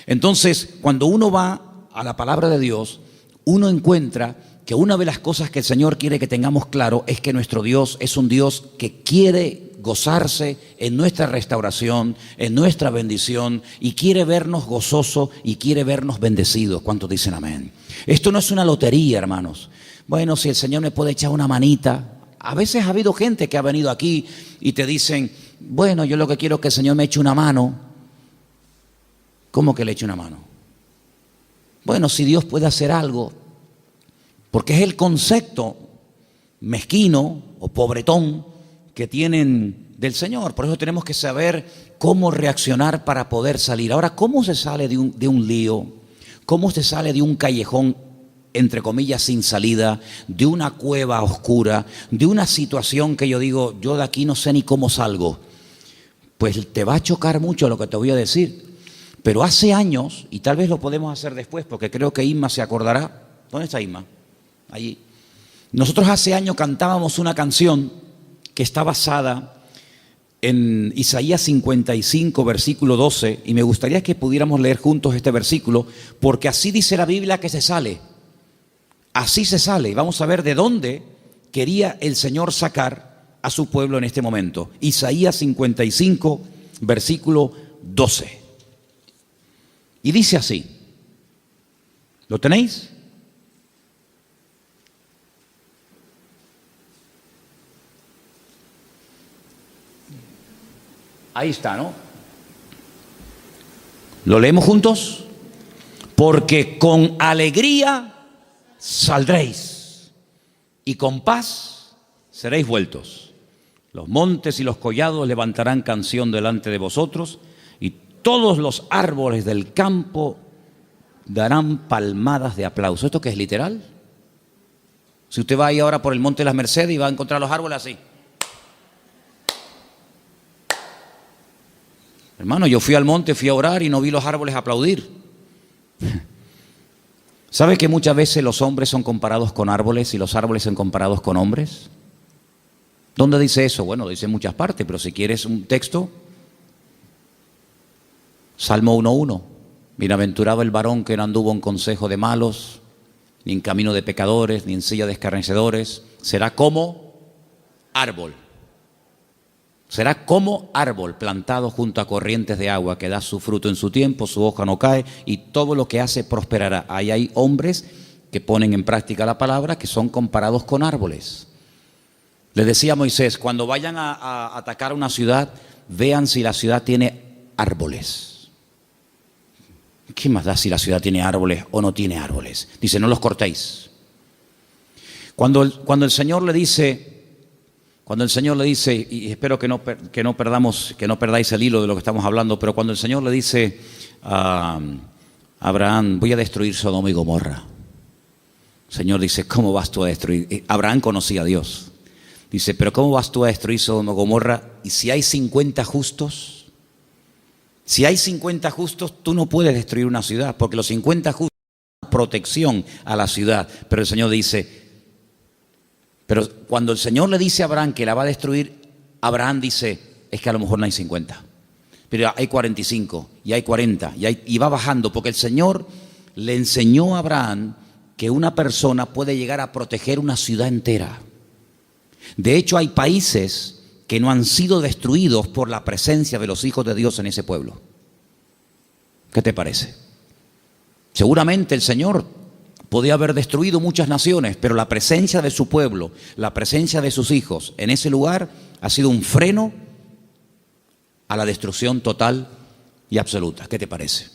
Entonces, cuando uno va a la palabra de Dios, uno encuentra que una de las cosas que el Señor quiere que tengamos claro es que nuestro Dios es un Dios que quiere gozarse en nuestra restauración, en nuestra bendición, y quiere vernos gozosos y quiere vernos bendecidos. ¿Cuántos dicen amén? Esto no es una lotería, hermanos. Bueno, si el Señor me puede echar una manita. A veces ha habido gente que ha venido aquí y te dicen, bueno, yo lo que quiero es que el Señor me eche una mano. ¿Cómo que le eche una mano? Bueno, si Dios puede hacer algo, porque es el concepto mezquino o pobretón que tienen del Señor. Por eso tenemos que saber cómo reaccionar para poder salir. Ahora, ¿cómo se sale de un lío? ¿Cómo se sale de un callejón, entre comillas, sin salida, de una cueva oscura, de una situación que yo digo, yo de aquí no sé ni cómo salgo? Pues te va a chocar mucho lo que te voy a decir. Pero hace años, y tal vez lo podemos hacer después, porque creo que Inma se acordará. ¿Dónde está Inma? Allí. Nosotros hace años cantábamos una canción que está basada en Isaías 55, versículo 12, y me gustaría que pudiéramos leer juntos este versículo, porque así dice la Biblia que se sale. Así se sale. Y vamos a ver de dónde quería el Señor sacar a su pueblo en este momento. Isaías 55, versículo 12. Y dice así. ¿Lo tenéis? Ahí está, ¿no? ¿Lo leemos juntos? Porque con alegría saldréis y con paz seréis vueltos. Los montes y los collados levantarán canción delante de vosotros y todos los árboles del campo darán palmadas de aplauso. ¿Esto qué es literal? Si usted va ahí ahora por el Monte de las Mercedes y va a encontrar los árboles así. Hermano, yo fui al monte, fui a orar y no vi los árboles aplaudir. ¿Sabe que muchas veces los hombres son comparados con árboles y los árboles son comparados con hombres? ¿Dónde dice eso? Bueno, dice en muchas partes, pero si quieres un texto, Salmo 1:1. Bienaventurado el varón que no anduvo en consejo de malos, ni en camino de pecadores, ni en silla de escarnecedores. Será como árbol. Será como árbol plantado junto a corrientes de agua, que da su fruto en su tiempo, su hoja no cae, y todo lo que hace prosperará. Ahí hay hombres que ponen en práctica la palabra, que son comparados con árboles. Le decía a Moisés, cuando vayan a atacar una ciudad, vean si la ciudad tiene árboles. ¿Qué más da si la ciudad tiene árboles o no tiene árboles? Dice, no los cortéis. Cuando el Señor le dice, y espero que no perdáis el hilo de lo que estamos hablando, pero cuando el Señor le dice a Abraham, voy a destruir Sodoma y Gomorra. El Señor dice, ¿cómo vas tú a destruir? Abraham conocía a Dios. Dice, pero ¿cómo vas tú a destruir Sodoma y Gomorra? Y si hay 50 justos, tú no puedes destruir una ciudad, porque los 50 justos dan protección a la ciudad. Pero el Señor dice, pero cuando el Señor le dice a Abraham que la va a destruir, Abraham dice, es que a lo mejor no hay 50, pero hay 45, y hay 40, y va bajando, porque el Señor le enseñó a Abraham que una persona puede llegar a proteger una ciudad entera. De hecho, hay países que no han sido destruidos por la presencia de los hijos de Dios en ese pueblo. ¿Qué te parece? Seguramente el Señor podía haber destruido muchas naciones, pero la presencia de su pueblo, la presencia de sus hijos en ese lugar ha sido un freno a la destrucción total y absoluta. ¿Qué te parece?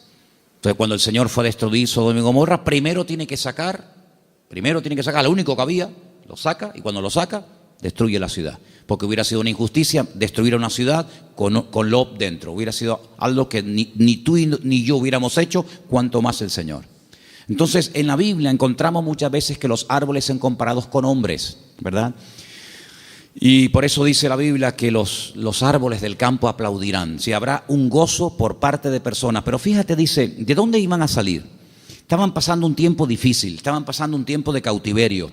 Entonces, cuando el Señor fue a destruir Sodoma y Gomorra, primero tiene que sacar lo único que había, lo saca, y cuando lo saca, destruye la ciudad. Porque hubiera sido una injusticia destruir una ciudad con Lot dentro. Hubiera sido algo que ni tú ni yo hubiéramos hecho, cuanto más el Señor. Entonces, en la Biblia encontramos muchas veces que los árboles son comparados con hombres, ¿verdad? Y por eso dice la Biblia que los árboles del campo aplaudirán. Si habrá un gozo por parte de personas. Pero fíjate, dice, ¿de dónde iban a salir? Estaban pasando un tiempo difícil, estaban pasando un tiempo de cautiverio,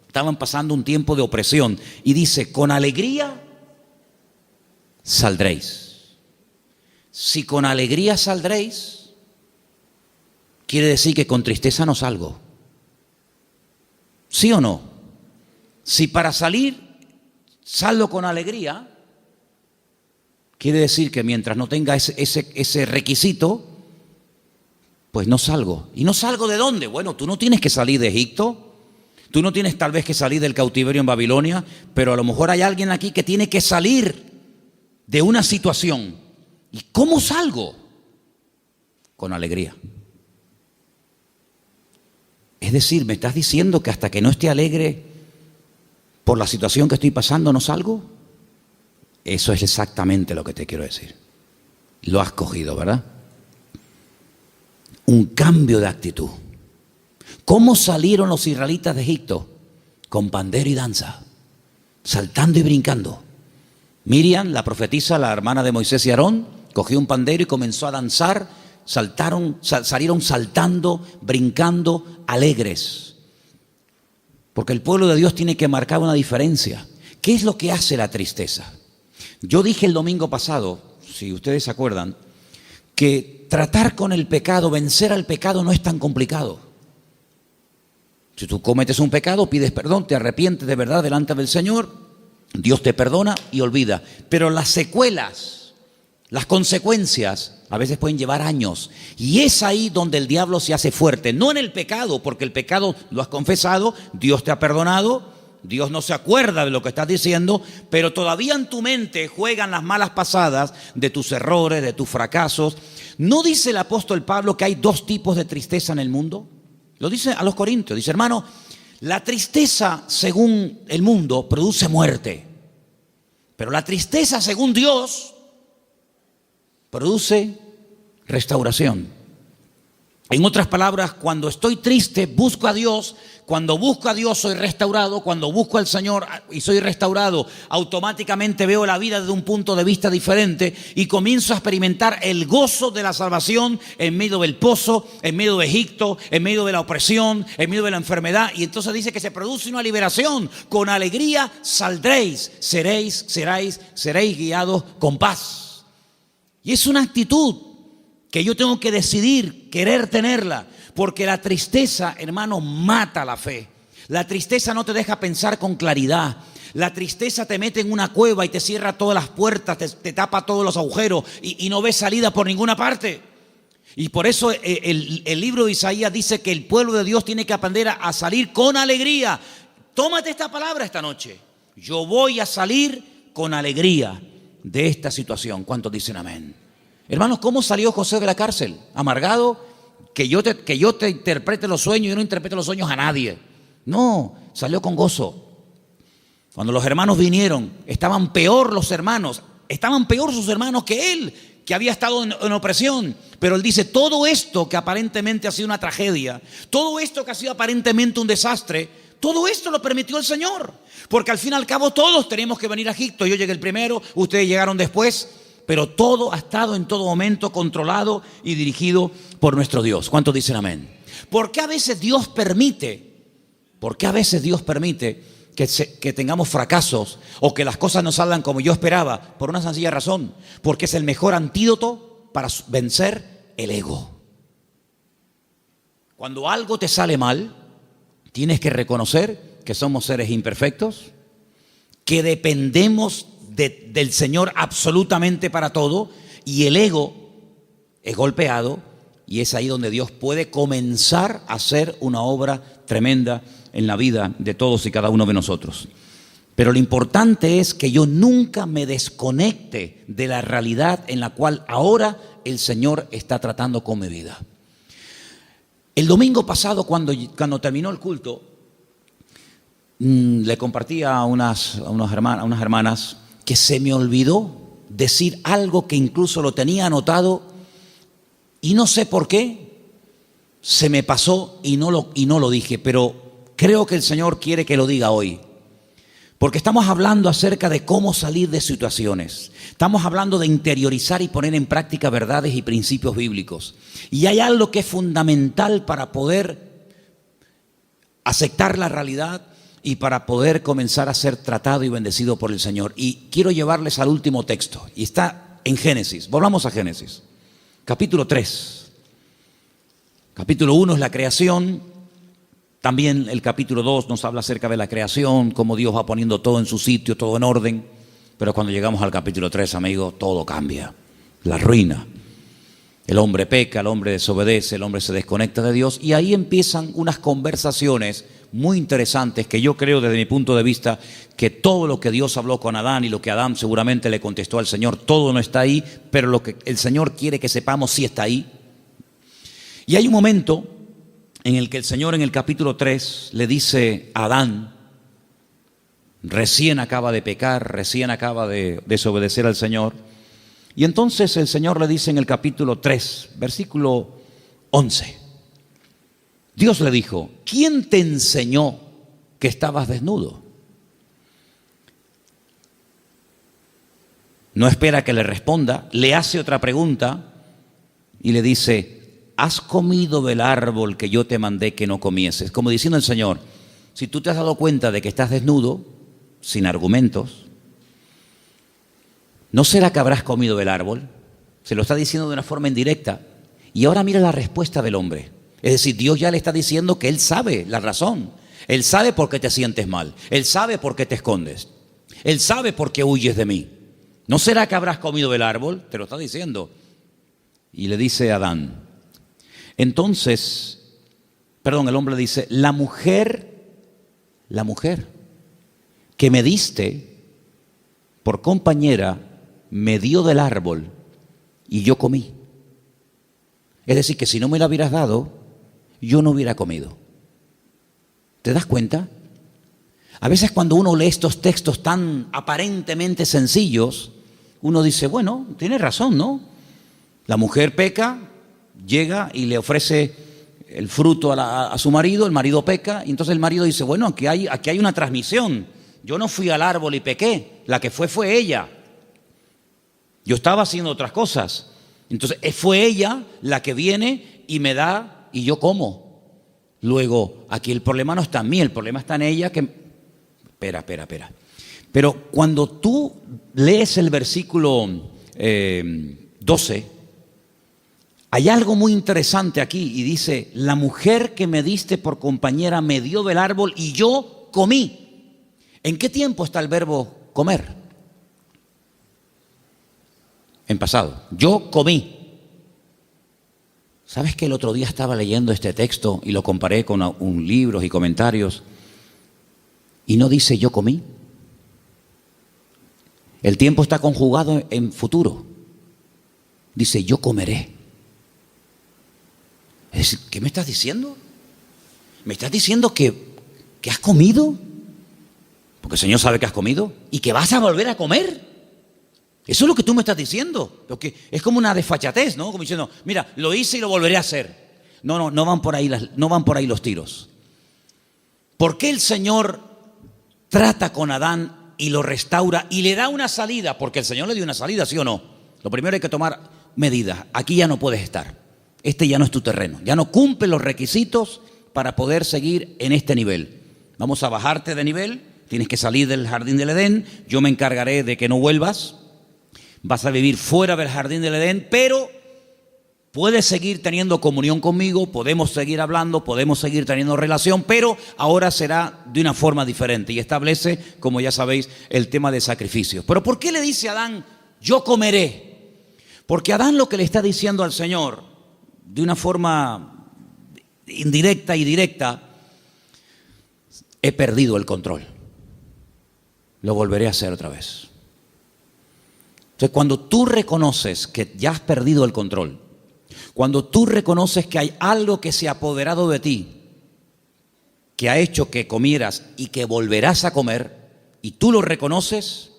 estaban pasando un tiempo de opresión. Y dice, con alegría saldréis. Si con alegría saldréis, quiere decir que con tristeza no salgo. ¿Sí o no? Si para salir salgo con alegría, quiere decir que mientras no tenga ese requisito, pues no salgo. ¿Y no salgo de dónde? Bueno, tú no tienes que salir de Egipto, tú no tienes tal vez que salir del cautiverio en Babilonia, pero a lo mejor hay alguien aquí que tiene que salir de una situación. ¿Y cómo salgo? Con alegría. Es decir, ¿me estás diciendo que hasta que no esté alegre por la situación que estoy pasando no salgo? Eso es exactamente lo que te quiero decir. Lo has cogido, ¿verdad? Un cambio de actitud. ¿Cómo salieron los israelitas de Egipto? Con pandero y danza, saltando y brincando. Miriam, la profetisa, la hermana de Moisés y Aarón, cogió un pandero y comenzó a danzar. Salieron saltando, brincando, alegres. Porque el pueblo de Dios tiene que marcar una diferencia. ¿Qué es lo que hace la tristeza? Yo dije el domingo pasado, si ustedes se acuerdan, que tratar con el pecado, vencer al pecado no es tan complicado. Si tú cometes un pecado, pides perdón, te arrepientes de verdad delante del Señor, Dios te perdona y olvida. Pero las secuelas, las consecuencias, a veces pueden llevar años. Y es ahí donde el diablo se hace fuerte. No en el pecado, porque el pecado lo has confesado, Dios te ha perdonado, Dios no se acuerda de lo que estás diciendo, pero todavía en tu mente juegan las malas pasadas de tus errores, de tus fracasos. ¿No dice el apóstol Pablo que hay dos tipos de tristeza en el mundo? Lo dice a los Corintios, dice, hermano, la tristeza según el mundo produce muerte, pero la tristeza según Dios produce restauración. En otras palabras, cuando estoy triste, busco a Dios. Cuando busco a Dios, soy restaurado. Cuando busco al Señor y soy restaurado, automáticamente veo la vida desde un punto de vista diferente y comienzo a experimentar el gozo de la salvación en medio del pozo, en medio de Egipto, en medio de la opresión, en medio de la enfermedad. Y entonces dice que se produce una liberación. Con alegría saldréis, seréis guiados con paz. Y es una actitud que yo tengo que decidir, querer tenerla, porque la tristeza, hermano, mata la fe. La tristeza no te deja pensar con claridad. La tristeza te mete en una cueva y te cierra todas las puertas, te tapa todos los agujeros y no ves salida por ninguna parte. Y por eso el libro de Isaías dice que el pueblo de Dios tiene que aprender a salir con alegría. Tómate esta palabra esta noche. Yo voy a salir con alegría de esta situación. ¿Cuántos dicen amén? Hermanos, ¿cómo salió José de la cárcel? Amargado, que yo te interprete los sueños y yo no interprete los sueños a nadie. No, salió con gozo. Cuando los hermanos vinieron, estaban peor sus hermanos que él, que había estado en opresión. Pero él dice, todo esto que aparentemente ha sido una tragedia, todo esto que ha sido aparentemente un desastre, todo esto lo permitió el Señor. Porque al fin y al cabo todos tenemos que venir a Egipto. Yo llegué el primero, ustedes llegaron después. Pero todo ha estado en todo momento controlado y dirigido por nuestro Dios. ¿Cuántos dicen amén? ¿Por qué a veces Dios permite que tengamos fracasos o que las cosas no salgan como yo esperaba? Por una sencilla razón, porque es el mejor antídoto para vencer el ego. Cuando algo te sale mal, tienes que reconocer que somos seres imperfectos, que dependemos del Señor absolutamente para todo, y el ego es golpeado, y es ahí donde Dios puede comenzar a hacer una obra tremenda en la vida de todos y cada uno de nosotros. Pero lo importante es que yo nunca me desconecte de la realidad en la cual ahora el Señor está tratando con mi vida. El domingo pasado, cuando terminó el culto, le compartí a unas hermanas que se me olvidó decir algo que incluso lo tenía anotado y no sé por qué se me pasó y no lo dije, pero creo que el Señor quiere que lo diga hoy, porque estamos hablando acerca de cómo salir de situaciones, estamos hablando de interiorizar y poner en práctica verdades y principios bíblicos, y hay algo que es fundamental para poder aceptar la realidad y para poder comenzar a ser tratado y bendecido por el Señor. Y quiero llevarles al último texto, y está en Génesis. Volvamos a Génesis, capítulo 3. Capítulo 1 es la creación. También el capítulo 2 nos habla acerca de la creación, cómo Dios va poniendo todo en su sitio, todo en orden. Pero cuando llegamos al capítulo 3, amigos, todo cambia. La ruina. El hombre peca, el hombre desobedece, el hombre se desconecta de Dios, y ahí empiezan unas conversaciones muy interesantes que yo creo desde mi punto de vista que todo lo que Dios habló con Adán y lo que Adán seguramente le contestó al Señor, todo no está ahí, pero lo que el Señor quiere que sepamos sí está ahí. Y hay un momento en el que el Señor en el capítulo 3 le dice a Adán, recién acaba de pecar, recién acaba de desobedecer al Señor. Y entonces el Señor le dice en el capítulo 3, versículo 11, Dios le dijo: ¿quién te enseñó que estabas desnudo? No espera que le responda, le hace otra pregunta y le dice: ¿has comido del árbol que yo te mandé que no comieses? Como diciendo el Señor: si tú te has dado cuenta de que estás desnudo, sin argumentos, ¿no será que habrás comido del árbol? Se lo está diciendo de una forma indirecta. Y ahora mira la respuesta del hombre. Es decir, Dios ya le está diciendo que Él sabe la razón. Él sabe por qué te sientes mal. Él sabe por qué te escondes. Él sabe por qué huyes de mí. ¿No será que habrás comido del árbol? Te lo está diciendo. Y le dice a Adán. Entonces, el hombre dice: la mujer que me diste por compañera me dio del árbol y yo comí. Es decir, que si no me la hubieras dado, yo no hubiera comido. ¿Te das cuenta? A veces cuando uno lee estos textos tan aparentemente sencillos, uno dice: bueno, tiene razón, ¿no? La mujer peca, llega y le ofrece el fruto a su marido, el marido peca, y entonces el marido dice: bueno, aquí hay una transmisión. Yo no fui al árbol y pequé, la que fue ella. Yo estaba haciendo otras cosas. Entonces fue ella la que viene y me da y yo como. Luego, aquí el problema no está en mí, el problema está en ella que... Espera. Pero cuando tú lees el versículo 12, hay algo muy interesante aquí y dice: la mujer que me diste por compañera me dio del árbol y yo comí. ¿En qué tiempo está el verbo comer? En pasado. Yo comí. ¿Sabes que el otro día estaba leyendo este texto y lo comparé con libros y comentarios y no dice yo comí? El tiempo está conjugado en futuro. Dice yo comeré. Es decir, ¿qué me estás diciendo? ¿Me estás diciendo que has comido? Porque el Señor sabe que has comido y que vas a volver a comer. Eso es lo que tú me estás diciendo. Porque es como una desfachatez, ¿no? Como diciendo: mira, lo hice y lo volveré a hacer. No van por ahí los tiros. ¿Por qué el Señor trata con Adán y lo restaura y le da una salida? Porque el Señor le dio una salida, ¿sí o no? Lo primero hay que tomar medidas. Aquí ya no puedes estar. Este ya no es tu terreno. Ya no cumple los requisitos para poder seguir en este nivel. Vamos a bajarte de nivel. Tienes que salir del jardín del Edén. Yo me encargaré de que no vuelvas. Vas a vivir fuera del jardín del Edén, pero puedes seguir teniendo comunión conmigo, podemos seguir hablando, podemos seguir teniendo relación, pero ahora será de una forma diferente y establece, como ya sabéis, el tema de sacrificios. Pero ¿por qué le dice a Adán, yo comeré? Porque Adán lo que le está diciendo al Señor, de una forma indirecta y directa: he perdido el control, lo volveré a hacer otra vez. Entonces, cuando tú reconoces que ya has perdido el control, cuando tú reconoces que hay algo que se ha apoderado de ti, que ha hecho que comieras y que volverás a comer, y tú lo reconoces,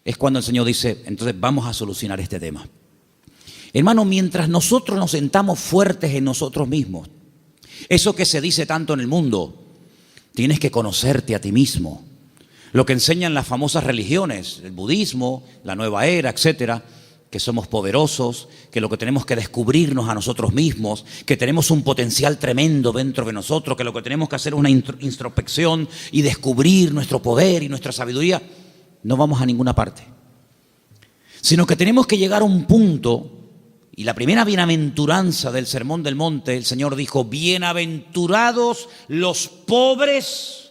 es cuando el Señor dice: entonces vamos a solucionar este tema. Hermano, mientras nosotros nos sentamos fuertes en nosotros mismos, eso que se dice tanto en el mundo, tienes que conocerte a ti mismo. Lo que enseñan las famosas religiones, el budismo, la nueva era, etcétera, que somos poderosos, que lo que tenemos que descubrirnos a nosotros mismos, que tenemos un potencial tremendo dentro de nosotros, que lo que tenemos que hacer es una introspección y descubrir nuestro poder y nuestra sabiduría. No vamos a ninguna parte. Sino que tenemos que llegar a un punto, y la primera bienaventuranza del Sermón del Monte, el Señor dijo: bienaventurados los pobres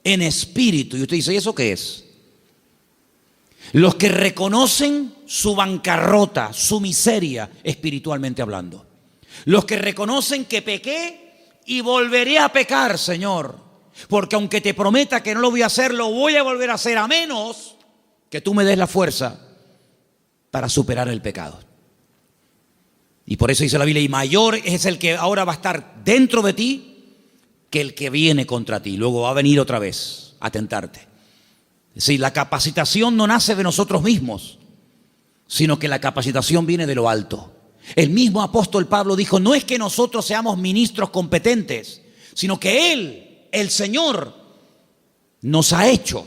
en espíritu. Y usted dice: ¿y eso qué es? Los que reconocen su bancarrota, su miseria, espiritualmente hablando. Los que reconocen que pequé y volveré a pecar, Señor. Porque aunque te prometa que no lo voy a hacer, lo voy a volver a hacer, a menos que tú me des la fuerza para superar el pecado. Y por eso dice la Biblia: y mayor es el que ahora va a estar dentro de ti que el que viene contra ti. Luego va a venir otra vez a tentarte. Sí, la capacitación no nace de nosotros mismos, sino que la capacitación viene de lo alto. El mismo apóstol Pablo dijo, no es que nosotros seamos ministros competentes, sino que Él, el Señor, nos ha hecho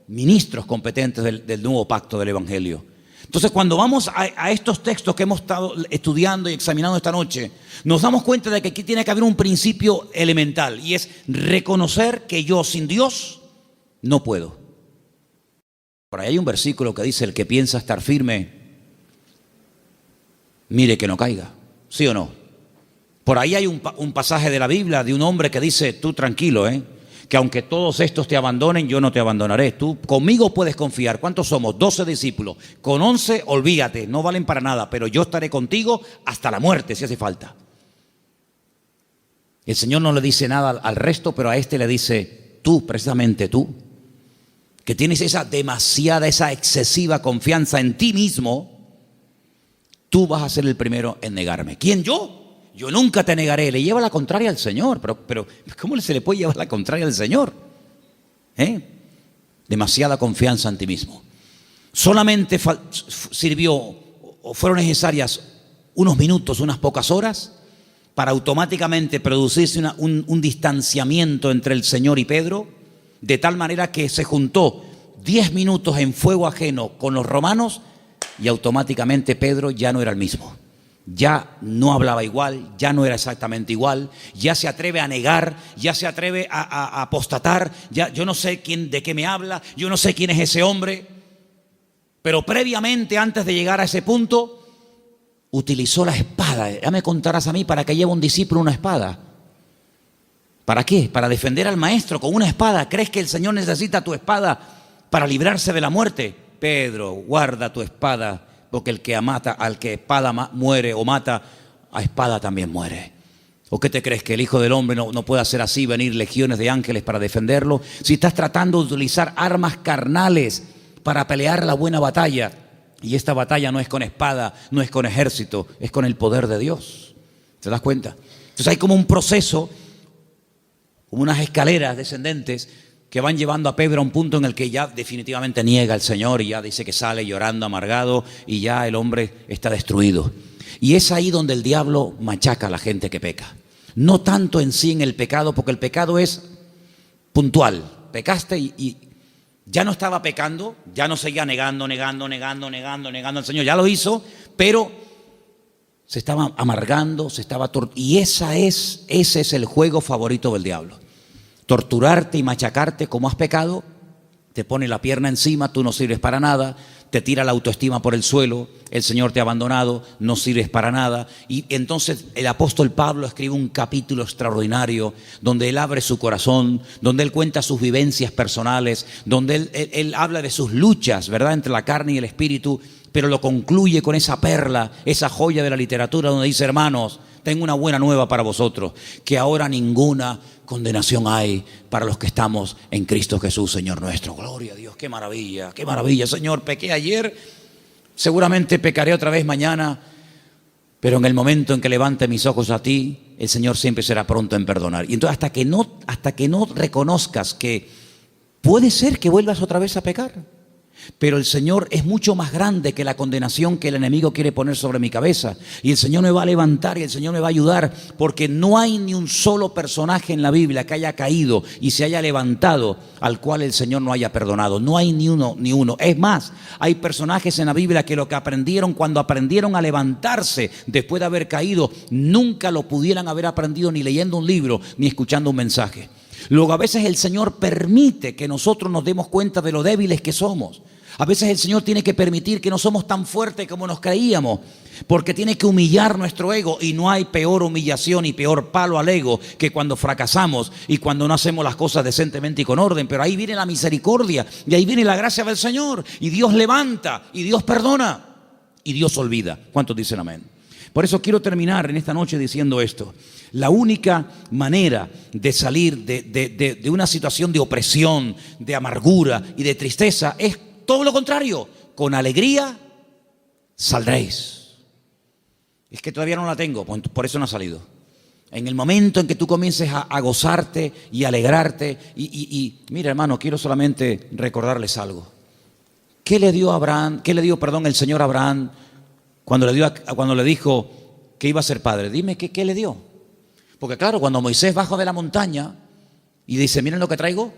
ministros competentes del nuevo pacto del Evangelio. Entonces, cuando vamos a estos textos que hemos estado estudiando y examinando esta noche, nos damos cuenta de que aquí tiene que haber un principio elemental, y es reconocer que yo sin Dios no puedo. Por ahí hay un versículo que dice, el que piensa estar firme, mire que no caiga. ¿Sí o no? Por ahí hay un pasaje de la Biblia de un hombre que dice, tú tranquilo, que aunque todos estos te abandonen, yo no te abandonaré. Tú conmigo puedes confiar. ¿Cuántos somos? 12 discípulos. Con 11, olvídate, no valen para nada, pero yo estaré contigo hasta la muerte si hace falta. El Señor no le dice nada al resto, pero a este le dice, tú, precisamente tú, que tienes esa demasiada, esa excesiva confianza en ti mismo, tú vas a ser el primero en negarme. ¿Quién, yo? Yo nunca te negaré. Le lleva la contraria al Señor. Pero ¿cómo se le puede llevar la contraria al Señor? Demasiada confianza en ti mismo. Solamente sirvió o fueron necesarias unos minutos, unas pocas horas, para automáticamente producirse un distanciamiento entre el Señor y Pedro, de tal manera que se juntó 10 minutos en fuego ajeno con los romanos y automáticamente Pedro ya no era el mismo. Ya no hablaba igual, ya no era exactamente igual, ya se atreve a negar, ya se atreve a apostatar, ya yo no sé de qué me habla, yo no sé quién es ese hombre, pero previamente, antes de llegar a ese punto, utilizó la espada. Ya me contarás a mí para qué lleva un discípulo una espada. ¿Para qué? Para defender al maestro con una espada. ¿Crees que el Señor necesita tu espada para librarse de la muerte? Pedro, guarda tu espada, porque el que mata, al que espada muere o mata, a espada también muere. ¿O qué te crees? ¿Que el Hijo del Hombre no puede hacer así, venir legiones de ángeles para defenderlo? Si estás tratando de utilizar armas carnales para pelear la buena batalla, y esta batalla no es con espada, no es con ejército, es con el poder de Dios. ¿Te das cuenta? Entonces hay como un proceso, como unas escaleras descendentes que van llevando a Pedro a un punto en el que ya definitivamente niega al Señor y ya dice que sale llorando, amargado, y ya el hombre está destruido. Y es ahí donde el diablo machaca a la gente que peca. No tanto en sí en el pecado, porque el pecado es puntual. Pecaste y ya no estaba pecando, ya no seguía negando al Señor. Ya lo hizo, pero se estaba amargando, y ese es el juego favorito del diablo. Torturarte y machacarte como has pecado, te pone la pierna encima, tú no sirves para nada, te tira la autoestima por el suelo, el Señor te ha abandonado, no sirves para nada. Y entonces el apóstol Pablo escribe un capítulo extraordinario donde él abre su corazón, donde él cuenta sus vivencias personales, donde él habla de sus luchas, ¿verdad?, entre la carne y el espíritu, pero lo concluye con esa perla, esa joya de la literatura donde dice, hermanos, tengo una buena nueva para vosotros, que ahora ninguna condenación hay para los que estamos en Cristo Jesús, Señor nuestro. Gloria a Dios, qué maravilla, Señor. Pequé ayer, seguramente pecaré otra vez mañana, pero en el momento en que levante mis ojos a ti, el Señor siempre será pronto en perdonar. Y entonces hasta que no reconozcas que puede ser que vuelvas otra vez a pecar, pero el Señor es mucho más grande que la condenación que el enemigo quiere poner sobre mi cabeza, y el Señor me va a levantar y el Señor me va a ayudar, porque no hay ni un solo personaje en la Biblia que haya caído y se haya levantado al cual el Señor no haya perdonado. No hay ni uno. Es más, hay personajes en la Biblia que lo que aprendieron cuando aprendieron a levantarse después de haber caído, nunca lo pudieran haber aprendido ni leyendo un libro ni escuchando un mensaje. Luego a veces el Señor permite que nosotros nos demos cuenta de lo débiles que somos. A veces el Señor tiene que permitir que no somos tan fuertes como nos creíamos, porque tiene que humillar nuestro ego, y no hay peor humillación y peor palo al ego que cuando fracasamos y cuando no hacemos las cosas decentemente y con orden. Pero ahí viene la misericordia y ahí viene la gracia del Señor, y Dios levanta y Dios perdona y Dios olvida. ¿Cuántos dicen amén? Por eso quiero terminar en esta noche diciendo esto. La única manera de salir de una situación de opresión, de amargura y de tristeza es todo lo contrario. Con alegría saldréis. Es que todavía no la tengo, por eso no ha salido. En el momento en que tú comiences a gozarte y alegrarte. Y mira, hermano, quiero solamente recordarles algo. ¿Qué le dio a Abraham, el Señor a Abraham cuando le dijo que iba a ser padre? Dime, ¿qué le dio? Porque claro, cuando Moisés bajó de la montaña y dice, miren lo que traigo,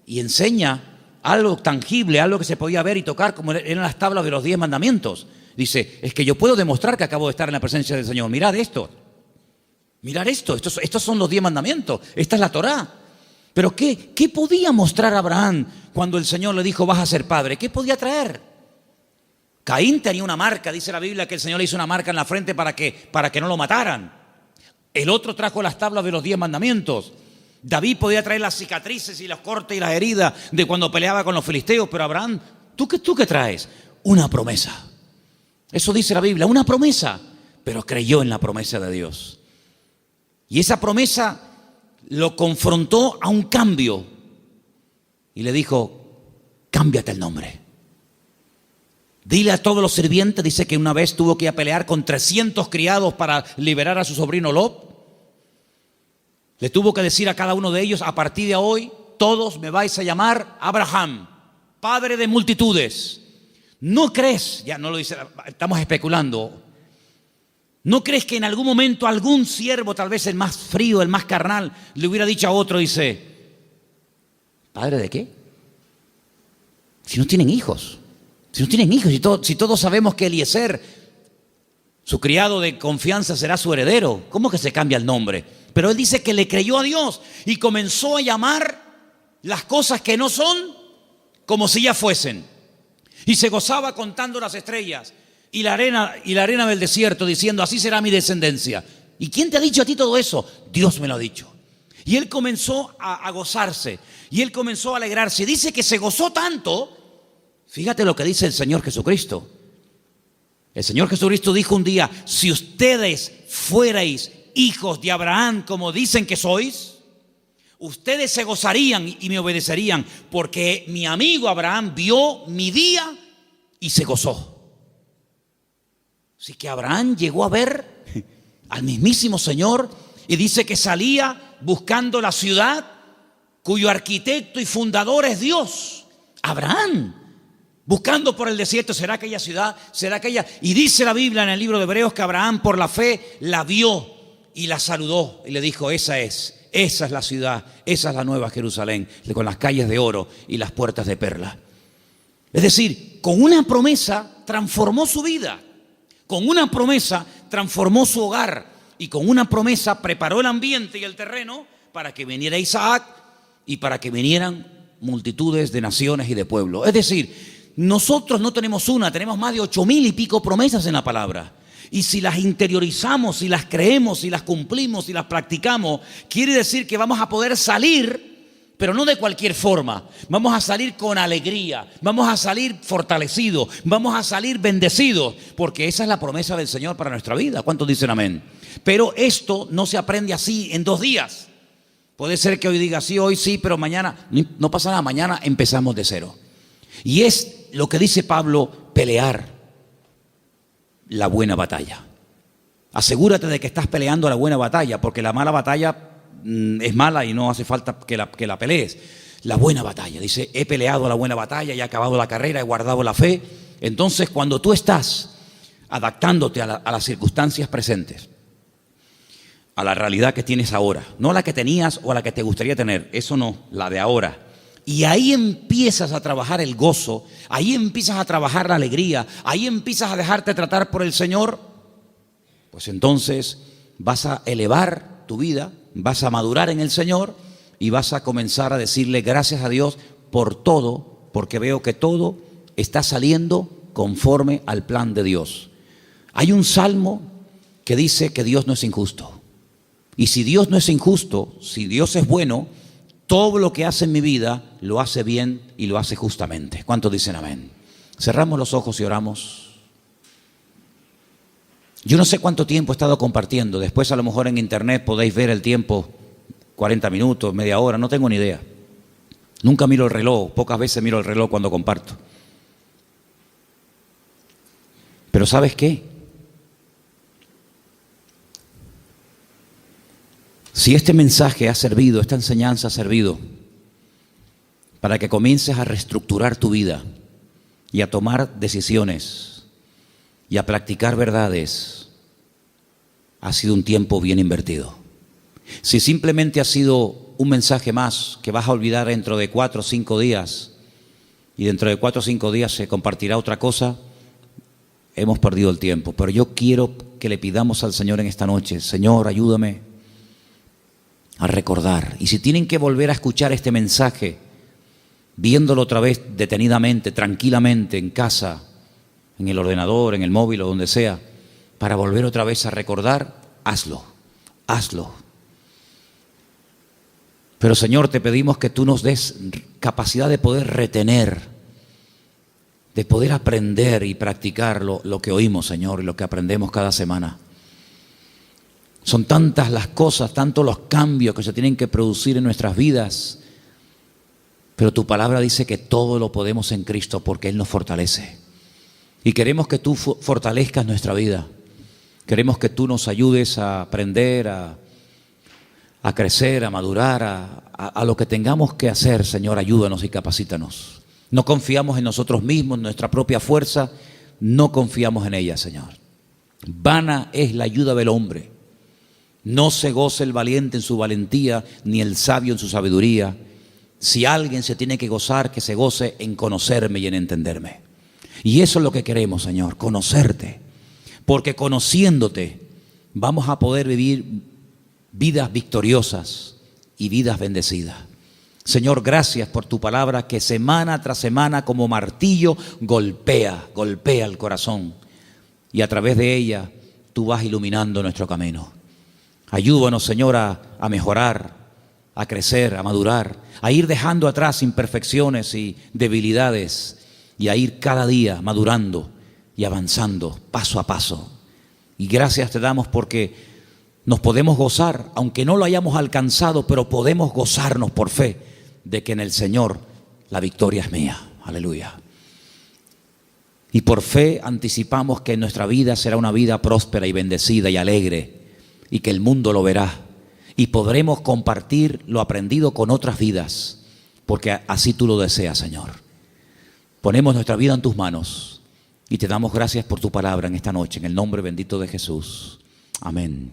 y enseña algo tangible, algo que se podía ver y tocar, como eran las tablas de los 10 mandamientos. Dice, es que yo puedo demostrar que acabo de estar en la presencia del Señor. Mirad esto. Mirad esto. Estos son los 10 mandamientos. Esta es la Torá. Pero ¿qué podía mostrar Abraham cuando el Señor le dijo, vas a ser padre? ¿Qué podía traer? Caín tenía una marca. Dice la Biblia que el Señor le hizo una marca en la frente para que no lo mataran. El otro trajo las tablas de los 10 mandamientos. David podía traer las cicatrices y los cortes y las heridas de cuando peleaba con los filisteos. Pero Abraham, ¿tú qué traes? Una promesa. Eso dice la Biblia, una promesa. Pero creyó en la promesa de Dios. Y esa promesa lo confrontó a un cambio. Y le dijo, cámbiate el nombre. Dile a todos los sirvientes, dice que una vez tuvo que ir a pelear con 300 criados para liberar a su sobrino Lot. Le tuvo que decir a cada uno de ellos, a partir de hoy, todos me vais a llamar Abraham, padre de multitudes. ¿No crees? Ya no lo dice, estamos especulando. ¿No crees que en algún momento algún siervo, tal vez el más frío, el más carnal, le hubiera dicho a otro, dice, ¿padre de qué? Si no tienen hijos. Si no tienen hijos, si todos sabemos que Eliezer, su criado de confianza, será su heredero, ¿cómo que se cambia el nombre? Pero él dice que le creyó a Dios y comenzó a llamar las cosas que no son como si ya fuesen. Y se gozaba contando las estrellas y la arena del desierto, diciendo, así será mi descendencia. ¿Y quién te ha dicho a ti todo eso? Dios me lo ha dicho. Y él comenzó a gozarse y él comenzó a alegrarse. Dice que se gozó tanto. Fíjate lo que dice el Señor Jesucristo. El Señor Jesucristo dijo un día, si ustedes fuerais hijos de Abraham como dicen que sois, ustedes se gozarían y me obedecerían, porque mi amigo Abraham vio mi día y se gozó. Así que Abraham llegó a ver al mismísimo Señor y dice que salía buscando la ciudad cuyo arquitecto y fundador es Dios. Abraham, buscando por el desierto, ¿será aquella ciudad? ¿Será aquella? Y dice la Biblia en el libro de Hebreos que Abraham por la fe la vio y la saludó y le dijo, esa es la ciudad, esa es la nueva Jerusalén, con las calles de oro y las puertas de perla. Es decir, con una promesa transformó su vida, con una promesa transformó su hogar y con una promesa preparó el ambiente y el terreno para que viniera Isaac y para que vinieran multitudes de naciones y de pueblos. Es decir, nosotros no tenemos una, tenemos más de 8,000 y pico promesas en la palabra. Y si las interiorizamos, si las creemos, si las cumplimos, si las practicamos, quiere decir que vamos a poder salir, pero no de cualquier forma. Vamos a salir con alegría, vamos a salir fortalecidos, vamos a salir bendecidos, porque esa es la promesa del Señor para nuestra vida. ¿Cuántos dicen amén? Pero esto no se aprende así en 2 días. Puede ser que hoy diga sí, hoy sí, pero mañana no pasa nada, mañana empezamos de cero. Y es lo que dice Pablo, pelear la buena batalla. Asegúrate de que estás peleando la buena batalla, porque la mala batalla es mala y no hace falta que la pelees. La buena batalla, dice, he peleado la buena batalla, he acabado la carrera, he guardado la fe. Entonces, cuando tú estás adaptándote a las circunstancias presentes, a la realidad que tienes ahora, no la que tenías o la que te gustaría tener, eso no, la de ahora. Y ahí empiezas a trabajar el gozo, ahí empiezas a trabajar la alegría, ahí empiezas a dejarte tratar por el Señor, pues entonces vas a elevar tu vida, vas a madurar en el Señor y vas a comenzar a decirle gracias a Dios por todo, porque veo que todo está saliendo conforme al plan de Dios. Hay un salmo que dice que Dios no es injusto. Y si Dios no es injusto, si Dios es bueno, todo lo que hace en mi vida lo hace bien y lo hace justamente. ¿Cuántos dicen amén? Cerramos los ojos y oramos. Yo no sé cuánto tiempo he estado compartiendo. Después a lo mejor en internet podéis ver el tiempo, 40 minutos, media hora, no tengo ni idea. Nunca miro el reloj, pocas veces miro el reloj cuando comparto. Pero ¿sabes qué? Si este mensaje ha servido, esta enseñanza ha servido para que comiences a reestructurar tu vida y a tomar decisiones y a practicar verdades, ha sido un tiempo bien invertido. Si simplemente ha sido un mensaje más que vas a olvidar dentro de 4 o 5 días y dentro de 4 o 5 días se compartirá otra cosa, hemos perdido el tiempo. Pero yo quiero que le pidamos al Señor en esta noche: Señor, ayúdame a recordar. Y si tienen que volver a escuchar este mensaje, viéndolo otra vez detenidamente, tranquilamente, en casa, en el ordenador, en el móvil o donde sea, para volver otra vez a recordar, hazlo, hazlo. Pero Señor, te pedimos que tú nos des capacidad de poder retener, de poder aprender y practicar lo que oímos, Señor, y lo que aprendemos cada semana. Son tantas las cosas, tantos los cambios que se tienen que producir en nuestras vidas, pero tu palabra dice que todo lo podemos en Cristo porque Él nos fortalece. Y queremos que tú fortalezcas nuestra vida. Queremos que tú nos ayudes a aprender, a crecer, a madurar, a lo que tengamos que hacer. Señor, ayúdanos y capacítanos. No confiamos en nosotros mismos, en nuestra propia fuerza, no confiamos en ella, Señor. Vana es la ayuda del hombre. No se goce el valiente en su valentía, ni el sabio en su sabiduría. Si alguien se tiene que gozar, que se goce en conocerme y en entenderme. Y eso es lo que queremos, Señor, conocerte. Porque conociéndote vamos a poder vivir vidas victoriosas y vidas bendecidas. Señor, gracias por tu palabra que semana tras semana como martillo golpea el corazón. Y a través de ella tú vas iluminando nuestro camino. Ayúdanos, Señor, a mejorar, a crecer, a madurar, a ir dejando atrás imperfecciones y debilidades y a ir cada día madurando y avanzando paso a paso. Y gracias te damos porque nos podemos gozar, aunque no lo hayamos alcanzado, pero podemos gozarnos por fe de que en el Señor la victoria es mía. Aleluya. Y por fe anticipamos que nuestra vida será una vida próspera y bendecida y alegre, y que el mundo lo verá y podremos compartir lo aprendido con otras vidas, porque así tú lo deseas, Señor. Ponemos nuestra vida en tus manos y te damos gracias por tu palabra en esta noche, en el nombre bendito de Jesús. Amén.